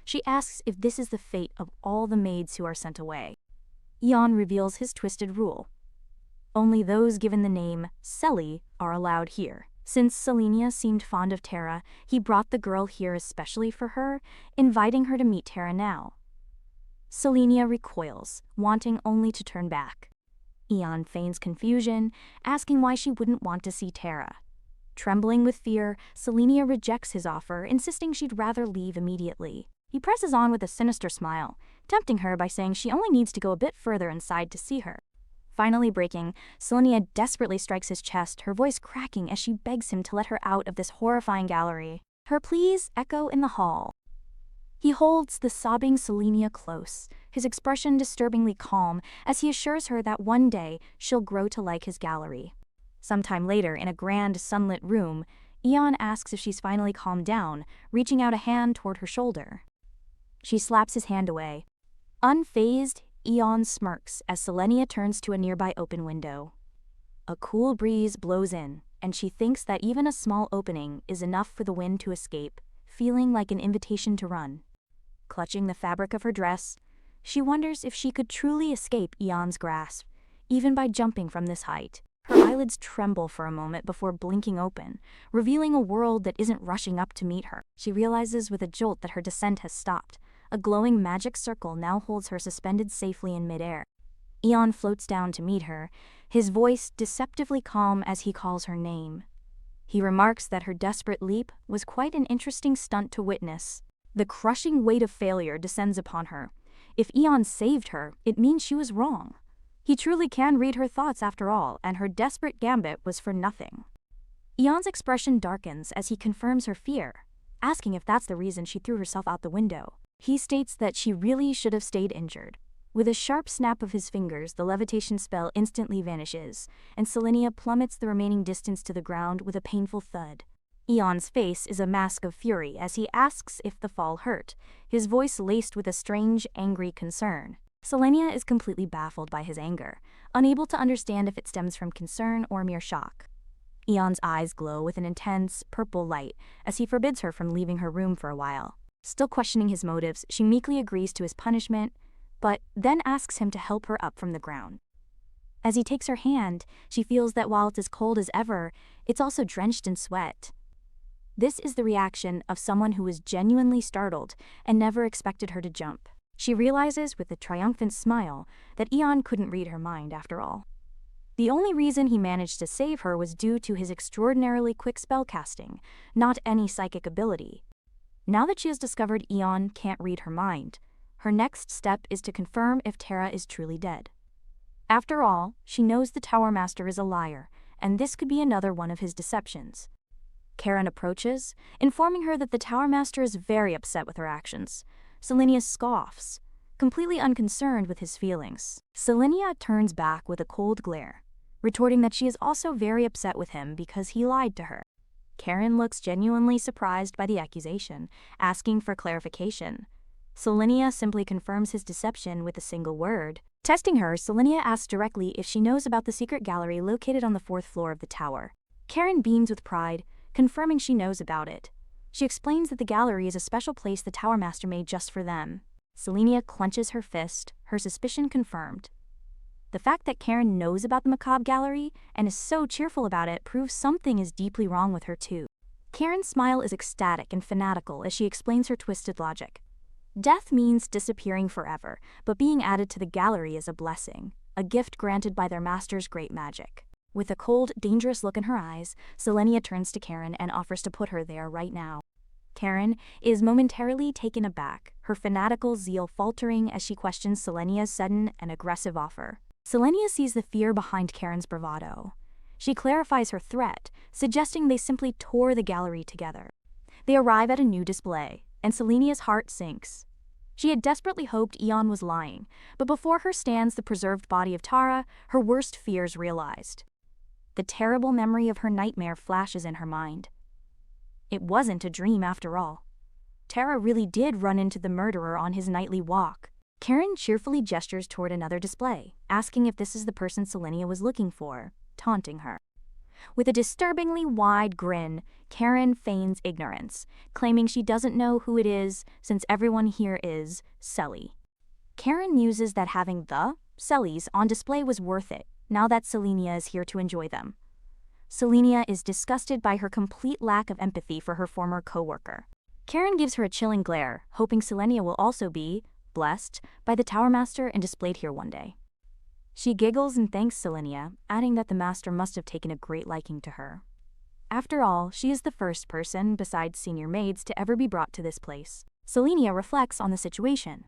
She asks if this is the fate of all the maids who are sent away. Eon reveals his twisted rule. Only those given the name Selly are allowed here. Since Selenia seemed fond of Tara, he brought the girl here especially for her, inviting her to meet Tara now. Selenia recoils, wanting only to turn back. Eon feigns confusion, asking why she wouldn't want to see Tara. Trembling with fear, Selenia rejects his offer, insisting she'd rather leave immediately. He presses on with a sinister smile, tempting her by saying she only needs to go a bit further inside to see her. Finally breaking, Selenia desperately strikes his chest, her voice cracking as she begs him to let her out of this horrifying gallery. Her pleas echo in the hall. He holds the sobbing Selenia close, his expression disturbingly calm as he assures her that one day she'll grow to like his gallery. Sometime later, in a grand, sunlit room, Eon asks if she's finally calmed down, reaching out a hand toward her shoulder. She slaps his hand away. Unfazed, Eon smirks as Selenia turns to a nearby open window. A cool breeze blows in, and she thinks that even a small opening is enough for the wind to escape, feeling like an invitation to run. Clutching the fabric of her dress, she wonders if she could truly escape Eon's grasp, even by jumping from this height. Her eyelids tremble for a moment before blinking open, revealing a world that isn't rushing up to meet her. She realizes with a jolt that her descent has stopped. A glowing magic circle now holds her suspended safely in midair. Eon floats down to meet her, his voice deceptively calm as he calls her name. He remarks that her desperate leap was quite an interesting stunt to witness. The crushing weight of failure descends upon her. If Eon saved her, it means she was wrong. He truly can read her thoughts after all, and her desperate gambit was for nothing. Eon's expression darkens as he confirms her fear, asking if that's the reason she threw herself out the window. He states that she really should have stayed injured. With a sharp snap of his fingers, the levitation spell instantly vanishes, and Selenia plummets the remaining distance to the ground with a painful thud. Eon's face is a mask of fury as he asks if the fall hurt, his voice laced with a strange, angry concern. Selenia is completely baffled by his anger, unable to understand if it stems from concern or mere shock. Eon's eyes glow with an intense, purple light as he forbids her from leaving her room for a while. Still questioning his motives, she meekly agrees to his punishment, but then asks him to help her up from the ground. As he takes her hand, she feels that while it's as cold as ever, it's also drenched in sweat. This is the reaction of someone who was genuinely startled and never expected her to jump. She realizes with a triumphant smile that Eon couldn't read her mind after all. The only reason he managed to save her was due to his extraordinarily quick spellcasting, not any psychic ability. Now that she has discovered Eon can't read her mind, her next step is to confirm if Terra is truly dead. After all, she knows the Tower Master is a liar, and this could be another one of his deceptions. Karen approaches, informing her that the Tower Master is very upset with her actions. Selenia scoffs, completely unconcerned with his feelings. Selenia turns back with a cold glare, retorting that she is also very upset with him because he lied to her. Karen looks genuinely surprised by the accusation, asking for clarification. Selenia simply confirms his deception with a single word. Testing her, Selenia asks directly if she knows about the secret gallery located on the 4th floor of the tower. Karen beams with pride, confirming she knows about it. She explains that the gallery is a special place the Tower Master made just for them. Selenia clenches her fist, her suspicion confirmed. The fact that Karen knows about the macabre gallery and is so cheerful about it proves something is deeply wrong with her too. Karen's smile is ecstatic and fanatical as she explains her twisted logic. Death means disappearing forever, but being added to the gallery is a blessing, a gift granted by their master's great magic. With a cold, dangerous look in her eyes, Selenia turns to Karen and offers to put her there right now. Karen is momentarily taken aback, her fanatical zeal faltering as she questions Selenia's sudden and aggressive offer. Selenia sees the fear behind Karen's bravado. She clarifies her threat, suggesting they simply tour the gallery together. They arrive at a new display, and Selenia's heart sinks. She had desperately hoped Eon was lying, but before her stands the preserved body of Tara, her worst fears realized. The terrible memory of her nightmare flashes in her mind. It wasn't a dream after all. Tara really did run into the murderer on his nightly walk. Karen cheerfully gestures toward another display, asking if this is the person Selenia was looking for, taunting her. With a disturbingly wide grin, Karen feigns ignorance, claiming she doesn't know who it is since everyone here is Selly. Karen muses that having the Sellys on display was worth it, now that Selenia is here to enjoy them. Selenia is disgusted by her complete lack of empathy for her former co-worker. Karen gives her a chilling glare, hoping Selenia will also be blessed by the Tower Master and displayed here one day. She giggles and thanks Selenia, adding that the Master must have taken a great liking to her. After all, she is the first person, besides senior maids, to ever be brought to this place. Selenia reflects on the situation.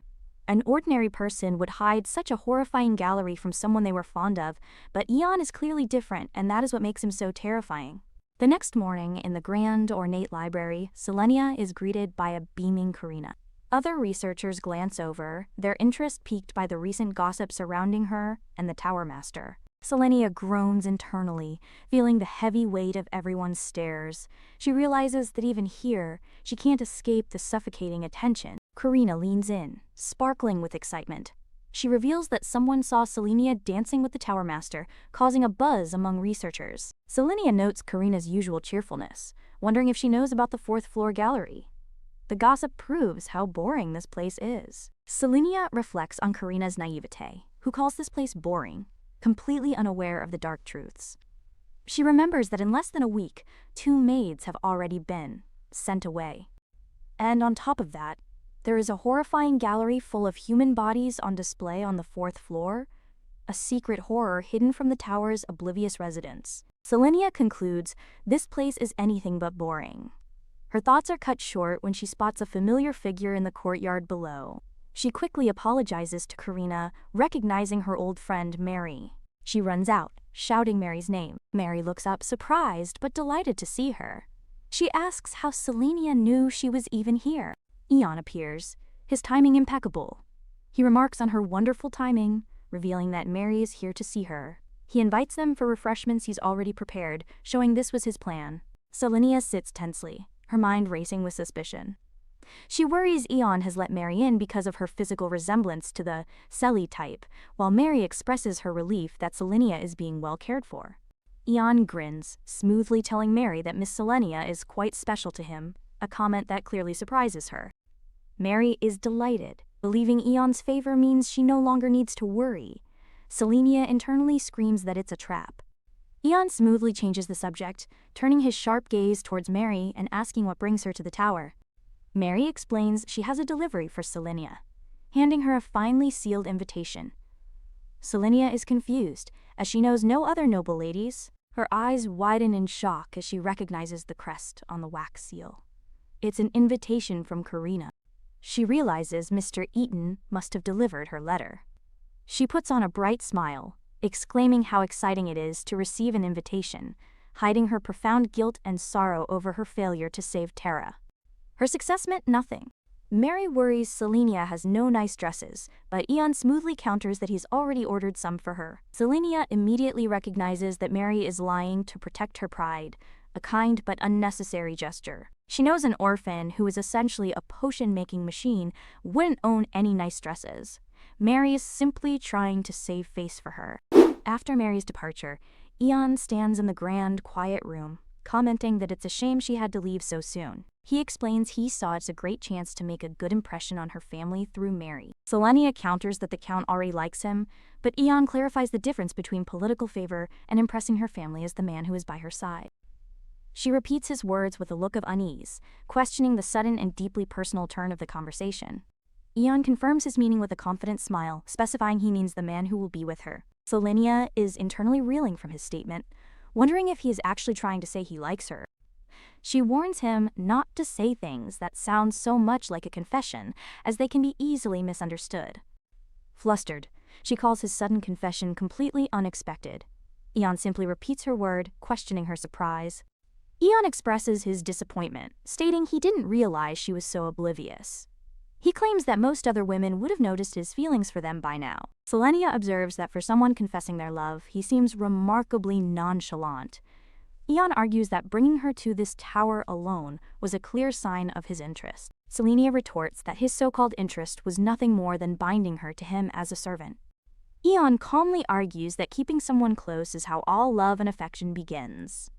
An ordinary person would hide such a horrifying gallery from someone they were fond of, but Eon is clearly different, and that is what makes him so terrifying. The next morning, in the grand, ornate library, Selenia is greeted by a beaming Karina. Other researchers glance over, their interest piqued by the recent gossip surrounding her and the Tower Master. Selenia groans internally, feeling the heavy weight of everyone's stares. She realizes that even here, she can't escape the suffocating attention. Karina leans in, sparkling with excitement. She reveals that someone saw Selenia dancing with the Tower Master, causing a buzz among researchers. Selenia notes Karina's usual cheerfulness, wondering if she knows about the fourth-floor gallery. The gossip proves how boring this place is. Selenia reflects on Karina's naivete, who calls this place boring, completely unaware of the dark truths. She remembers that in less than a week, 2 maids have already been sent away. And on top of that, there is a horrifying gallery full of human bodies on display on the 4th floor, a secret horror hidden from the tower's oblivious residents. Selenia concludes this place is anything but boring. Her thoughts are cut short when she spots a familiar figure in the courtyard below. She quickly apologizes to Karina, recognizing her old friend Mary. She runs out, shouting Mary's name. Mary looks up, surprised but delighted to see her. She asks how Selenia knew she was even here. Eon appears, his timing impeccable. He remarks on her wonderful timing, revealing that Mary is here to see her. He invites them for refreshments he's already prepared, showing this was his plan. Selenia sits tensely, her mind racing with suspicion. She worries Eon has let Mary in because of her physical resemblance to the Selly type, while Mary expresses her relief that Selenia is being well cared for. Eon grins, smoothly telling Mary that Miss Selenia is quite special to him, a comment that clearly surprises her. Mary is delighted, believing Eon's favor means she no longer needs to worry. Selenia internally screams that it's a trap. Eon smoothly changes the subject, turning his sharp gaze towards Mary and asking what brings her to the tower. Mary explains she has a delivery for Selenia, handing her a finely sealed invitation. Selenia is confused, as she knows no other noble ladies. Her eyes widen in shock as she recognizes the crest on the wax seal. It's an invitation from Karina. She realizes Mr. Eaton must have delivered her letter. She puts on a bright smile, exclaiming how exciting it is to receive an invitation, hiding her profound guilt and sorrow over her failure to save Tara. Her success meant nothing. Mary worries Selenia has no nice dresses, but Eon smoothly counters that he's already ordered some for her. Selenia immediately recognizes that Mary is lying to protect her pride, a kind but unnecessary gesture. She knows an orphan who is essentially a potion-making machine wouldn't own any nice dresses. Mary is simply trying to save face for her. After Mary's departure, Eon stands in the grand, quiet room, commenting that it's a shame she had to leave so soon. He explains he saw it's a great chance to make a good impression on her family through Mary. Selenia counters that the Count already likes him, but Eon clarifies the difference between political favor and impressing her family as the man who is by her side. She repeats his words with a look of unease, questioning the sudden and deeply personal turn of the conversation. Eon confirms his meaning with a confident smile, specifying he means the man who will be with her. Selenia is internally reeling from his statement, wondering if he is actually trying to say he likes her. She warns him not to say things that sound so much like a confession, as they can be easily misunderstood. Flustered, she calls his sudden confession completely unexpected. Eon simply repeats her word, questioning her surprise. Eon expresses his disappointment, stating he didn't realize she was so oblivious. He claims that most other women would have noticed his feelings for them by now. Selenia observes that for someone confessing their love, he seems remarkably nonchalant. Eon argues that bringing her to this tower alone was a clear sign of his interest. Selenia retorts that his so-called interest was nothing more than binding her to him as a servant. Eon calmly argues that keeping someone close is how all love and affection begins.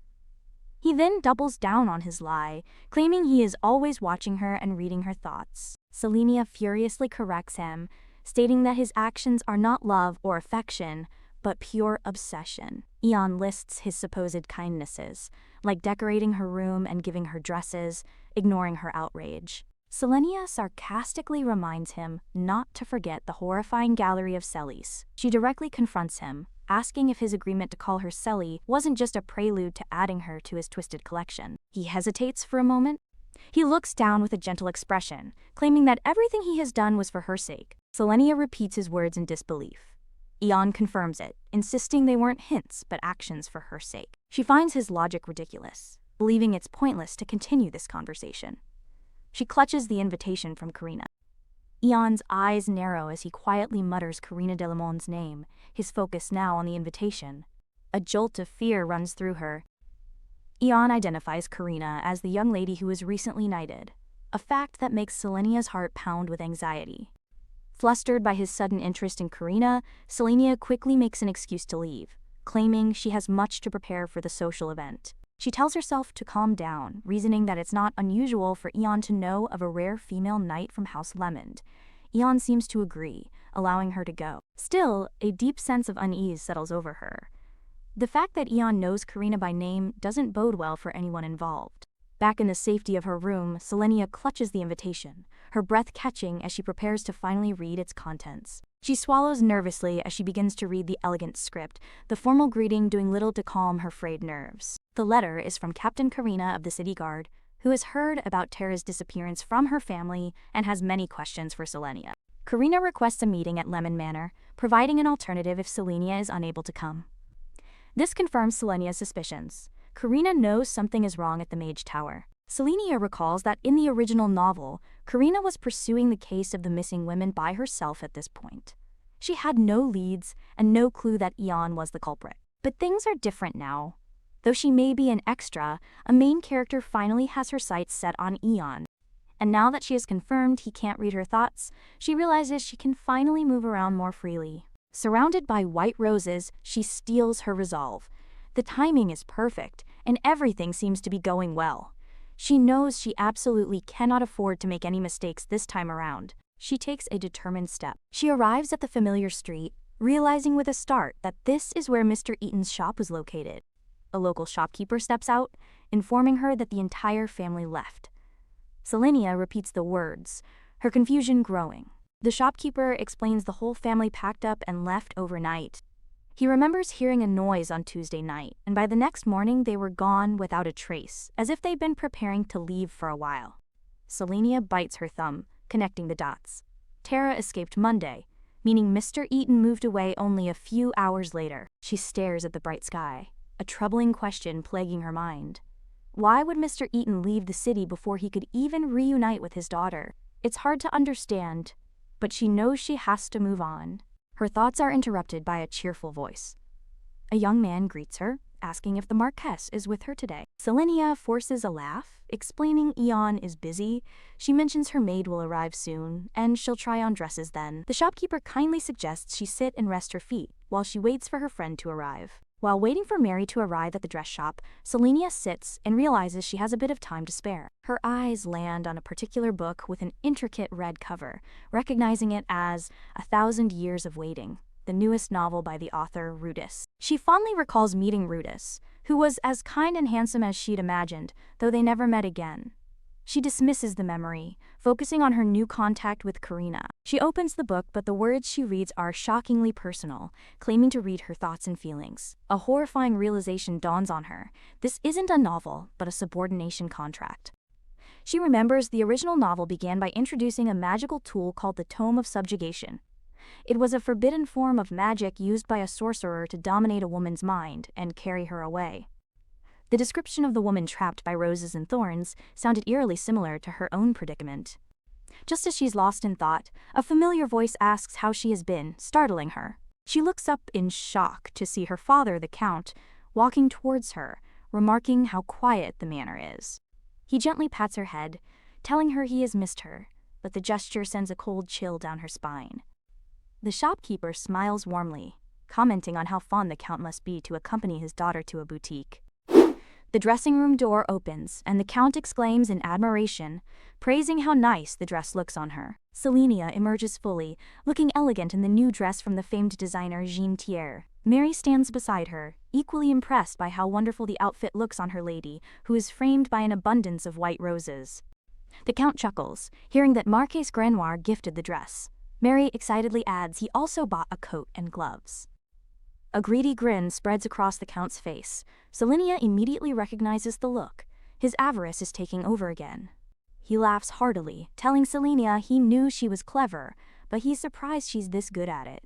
He then doubles down on his lie, claiming he is always watching her and reading her thoughts. Selenia furiously corrects him, stating that his actions are not love or affection, but pure obsession. Eon lists his supposed kindnesses, like decorating her room and giving her dresses, ignoring her outrage. Selenia sarcastically reminds him not to forget the horrifying gallery of Sellies. She directly confronts him, asking if his agreement to call her Selly wasn't just a prelude to adding her to his twisted collection. He hesitates for a moment. He looks down with a gentle expression, claiming that everything he has done was for her sake. Selenia repeats his words in disbelief. Eon confirms it, insisting they weren't hints but actions for her sake. She finds his logic ridiculous, believing it's pointless to continue this conversation. She clutches the invitation from Karina. Eon's eyes narrow as he quietly mutters Karina Delamon's name, his focus now on the invitation. A jolt of fear runs through her. Eon identifies Karina as the young lady who was recently knighted, a fact that makes Selenia's heart pound with anxiety. Flustered by his sudden interest in Karina, Selenia quickly makes an excuse to leave, claiming she has much to prepare for the social event. She tells herself to calm down, reasoning that it's not unusual for Eon to know of a rare female knight from House Lemond. Eon seems to agree, allowing her to go. Still, a deep sense of unease settles over her. The fact that Eon knows Karina by name doesn't bode well for anyone involved. Back in the safety of her room, Selenia clutches the invitation, her breath catching as she prepares to finally read its contents. She swallows nervously as she begins to read the elegant script, the formal greeting doing little to calm her frayed nerves. The letter is from Captain Karina of the City Guard, who has heard about Terra's disappearance from her family and has many questions for Selenia. Karina requests a meeting at Lemon Manor, providing an alternative if Selenia is unable to come. This confirms Selenia's suspicions. Karina knows something is wrong at the Mage Tower. Selenia recalls that in the original novel, Karina was pursuing the case of the missing women by herself at this point. She had no leads and no clue that Eon was the culprit. But things are different now. Though she may be an extra, a main character finally has her sights set on Eon. And now that she has confirmed he can't read her thoughts, she realizes she can finally move around more freely. Surrounded by white roses, she steels her resolve. The timing is perfect, and everything seems to be going well. She knows she absolutely cannot afford to make any mistakes this time around. She takes a determined step. She arrives at the familiar street, realizing with a start that this is where Mr. Eaton's shop was located. A local shopkeeper steps out, informing her that the entire family left. Selenia repeats the words, her confusion growing. The shopkeeper explains the whole family packed up and left overnight. He remembers hearing a noise on Tuesday night, and by the next morning they were gone without a trace, as if they'd been preparing to leave for a while. Selenia bites her thumb, connecting the dots. Terra escaped Monday, meaning Mr. Eaton moved away only a few hours later. She stares at the bright sky, a troubling question plaguing her mind. Why would Mr. Eaton leave the city before he could even reunite with his daughter? It's hard to understand, but she knows she has to move on. Her thoughts are interrupted by a cheerful voice. A young man greets her, asking if the Marquess is with her today. Selenia forces a laugh, explaining Eon is busy. She mentions her maid will arrive soon, and she'll try on dresses then. The shopkeeper kindly suggests she sit and rest her feet while she waits for her friend to arrive. While waiting for Mary to arrive at the dress shop, Selenia sits and realizes she has a bit of time to spare. Her eyes land on a particular book with an intricate red cover, recognizing it as 1,000 Years of Waiting, the newest novel by the author Rudis. She fondly recalls meeting Rudis, who was as kind and handsome as she'd imagined, though they never met again. She dismisses the memory, focusing on her new contact with Karina. She opens the book, but the words she reads are shockingly personal, claiming to read her thoughts and feelings. A horrifying realization dawns on her. This isn't a novel, but a subordination contract. She remembers the original novel began by introducing a magical tool called the Tome of Subjugation. It was a forbidden form of magic used by a sorcerer to dominate a woman's mind and carry her away. The description of the woman trapped by roses and thorns sounded eerily similar to her own predicament. Just as she's lost in thought, a familiar voice asks how she has been, startling her. She looks up in shock to see her father, the Count, walking towards her, remarking how quiet the manor is. He gently pats her head, telling her he has missed her, but the gesture sends a cold chill down her spine. The shopkeeper smiles warmly, commenting on how fond the Count must be to accompany his daughter to a boutique. The dressing room door opens, and the Count exclaims in admiration, praising how nice the dress looks on her. Selenia emerges fully, looking elegant in the new dress from the famed designer Jean Thiers. Mary stands beside her, equally impressed by how wonderful the outfit looks on her lady, who is framed by an abundance of white roses. The Count chuckles, hearing that Marquise Grenoir gifted the dress. Mary excitedly adds he also bought a coat and gloves. A greedy grin spreads across the Count's face. Selenia immediately recognizes the look. His avarice is taking over again. He laughs heartily, telling Selenia he knew she was clever, but he's surprised she's this good at it.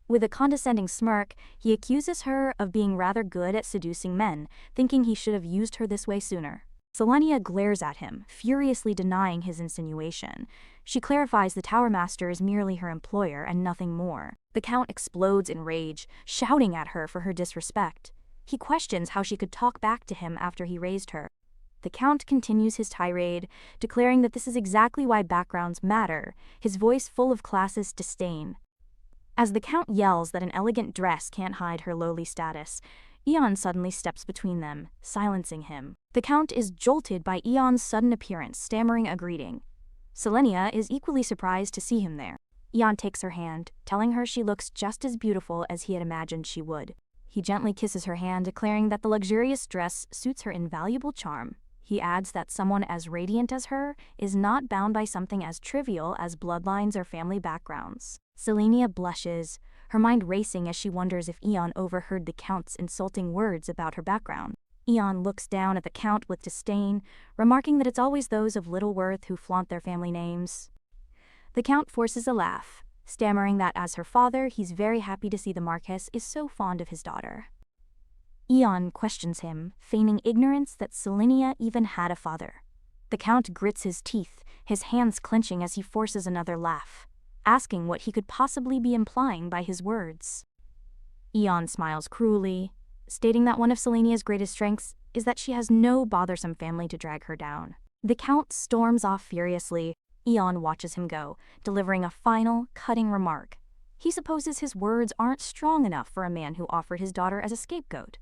With a condescending smirk, he accuses her of being rather good at seducing men, thinking he should have used her this way sooner. Selenia glares at him, furiously denying his insinuation. She clarifies the Tower Master is merely her employer and nothing more. The Count explodes in rage, shouting at her for her disrespect. He questions how she could talk back to him after he raised her. The Count continues his tirade, declaring that this is exactly why backgrounds matter, his voice full of classist disdain. As the Count yells that an elegant dress can't hide her lowly status, Eon suddenly steps between them, silencing him. The Count is jolted by Eon's sudden appearance, stammering a greeting. Selenia is equally surprised to see him there. Eon takes her hand, telling her she looks just as beautiful as he had imagined she would. He gently kisses her hand, declaring that the luxurious dress suits her invaluable charm. He adds that someone as radiant as her is not bound by something as trivial as bloodlines or family backgrounds. Selenia blushes, her mind racing as she wonders if Eon overheard the Count's insulting words about her background. Eon looks down at the Count with disdain, remarking that it's always those of little worth who flaunt their family names. The Count forces a laugh, stammering that as her father, he's very happy to see the Marquess is so fond of his daughter. Eon questions him, feigning ignorance that Selenia even had a father. The Count grits his teeth, his hands clenching as he forces another laugh, asking what he could possibly be implying by his words. Eon smiles cruelly, stating that one of Selenia's greatest strengths is that she has no bothersome family to drag her down. The Count storms off furiously. Eon watches him go, delivering a final, cutting remark. He supposes his words aren't strong enough for a man who offered his daughter as a scapegoat.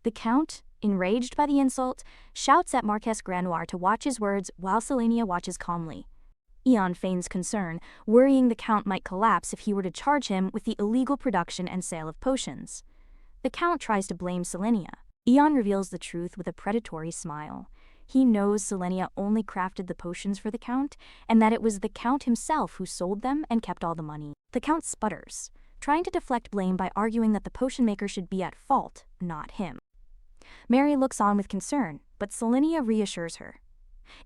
The Count, enraged by the insult, shouts at Marquess Granoir to watch his words while Selenia watches calmly. Eon feigns concern, worrying the Count might collapse if he were to charge him with the illegal production and sale of potions. The Count tries to blame Selenia. Eon reveals the truth with a predatory smile. He knows Selenia only crafted the potions for the Count, and that it was the Count himself who sold them and kept all the money. The Count sputters, trying to deflect blame by arguing that the potion maker should be at fault, not him. Mary looks on with concern, but Selenia reassures her.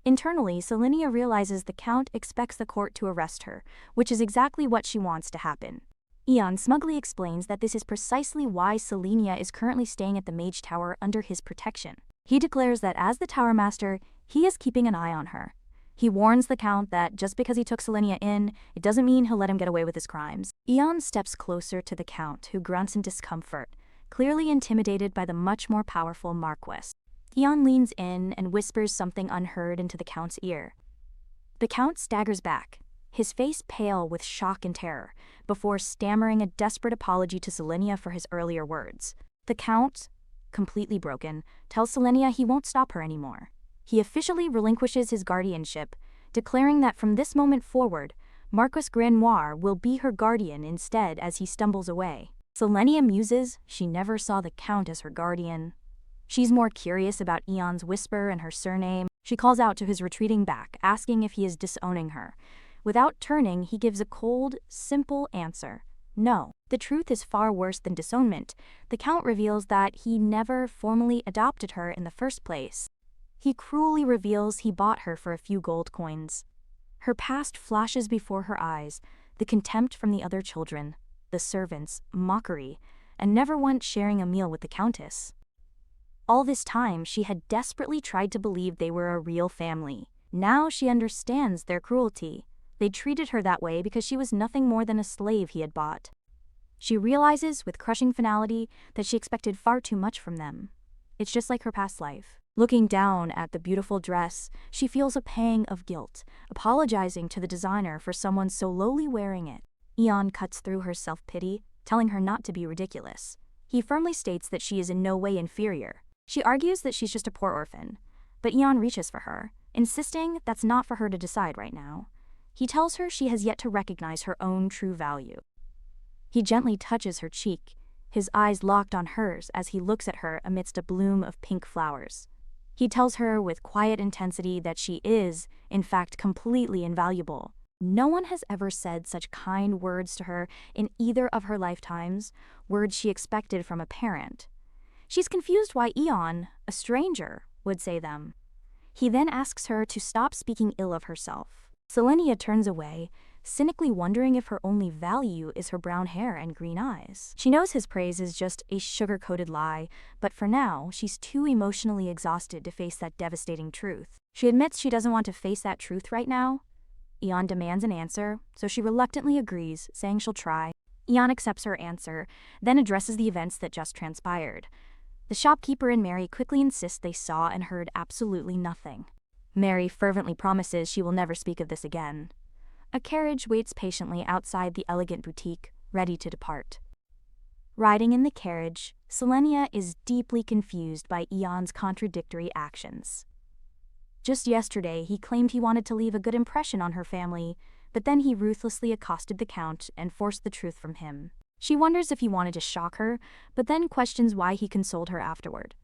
Internally, Selenia realizes the Count expects the court to arrest her, which is exactly what she wants to happen. Eon smugly explains that this is precisely why Selenia is currently staying at the Mage Tower under his protection. He declares that as the Tower Master, he is keeping an eye on her. He warns the Count that just because he took Selenia in, it doesn't mean he'll let him get away with his crimes. Eon steps closer to the Count, who grunts in discomfort, clearly intimidated by the much more powerful Marquess. Eon leans in and whispers something unheard into the Count's ear. The Count staggers back, his face pale with shock and terror, before stammering a desperate apology to Selenia for his earlier words. The Count, completely broken, tells Selenia he won't stop her anymore. He officially relinquishes his guardianship, declaring that from this moment forward, Marquess Granoir will be her guardian instead as he stumbles away. Selenia muses she never saw the Count as her guardian. She's more curious about Eon's whisper and her surname. She calls out to his retreating back, asking if he is disowning her. Without turning, he gives a cold, simple answer. No. The truth is far worse than disownment. The Count reveals that he never formally adopted her in the first place. He cruelly reveals he bought her for a few gold coins. Her past flashes before her eyes, the contempt from the other children, the servants, mockery, and never once sharing a meal with the Countess. All this time, she had desperately tried to believe they were a real family. Now she understands their cruelty. They treated her that way because she was nothing more than a slave he had bought. She realizes with crushing finality that she expected far too much from them. It's just like her past life. Looking down at the beautiful dress, she feels a pang of guilt, apologizing to the designer for someone so lowly wearing it. Eon cuts through her self-pity, telling her not to be ridiculous. He firmly states that she is in no way inferior. She argues that she's just a poor orphan, but Eon reaches for her, insisting that's not for her to decide right now. He tells her she has yet to recognize her own true value. He gently touches her cheek, his eyes locked on hers as he looks at her amidst a bloom of pink flowers. He tells her with quiet intensity that she is, in fact, completely invaluable. No one has ever said such kind words to her in either of her lifetimes, words she expected from a parent. She's confused why Eon, a stranger, would say them. He then asks her to stop speaking ill of herself. Selenia turns away, cynically wondering if her only value is her brown hair and green eyes. She knows his praise is just a sugar-coated lie, but for now, she's too emotionally exhausted to face that devastating truth. She admits she doesn't want to face that truth right now. Eon demands an answer, so she reluctantly agrees, saying she'll try. Eon accepts her answer, then addresses the events that just transpired. The shopkeeper and Mary quickly insist they saw and heard absolutely nothing. Mary fervently promises she will never speak of this again. A carriage waits patiently outside the elegant boutique, ready to depart. Riding in the carriage, Selenia is deeply confused by Eon's contradictory actions. Just yesterday, he claimed he wanted to leave a good impression on her family, but then he ruthlessly accosted the Count and forced the truth from him. She wonders if he wanted to shock her, but then questions why he consoled her afterward.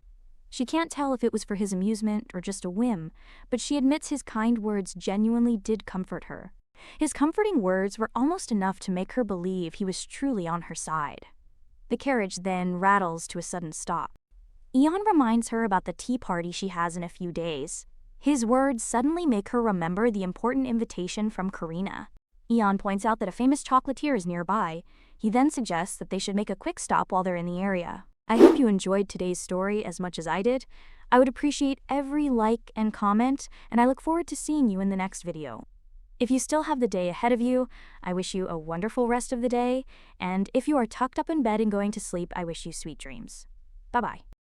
She can't tell if it was for his amusement or just a whim, but she admits his kind words genuinely did comfort her. His comforting words were almost enough to make her believe he was truly on her side. The carriage then rattles to a sudden stop. Eon reminds her about the tea party she has in a few days. His words suddenly make her remember the important invitation from Karina. Eon points out that a famous chocolatier is nearby. He then suggests that they should make a quick stop while they're in the area. I hope you enjoyed today's story as much as I did. I would appreciate every like and comment, and I look forward to seeing you in the next video. If you still have the day ahead of you, I wish you a wonderful rest of the day, and if you are tucked up in bed and going to sleep, I wish you sweet dreams. Bye-bye.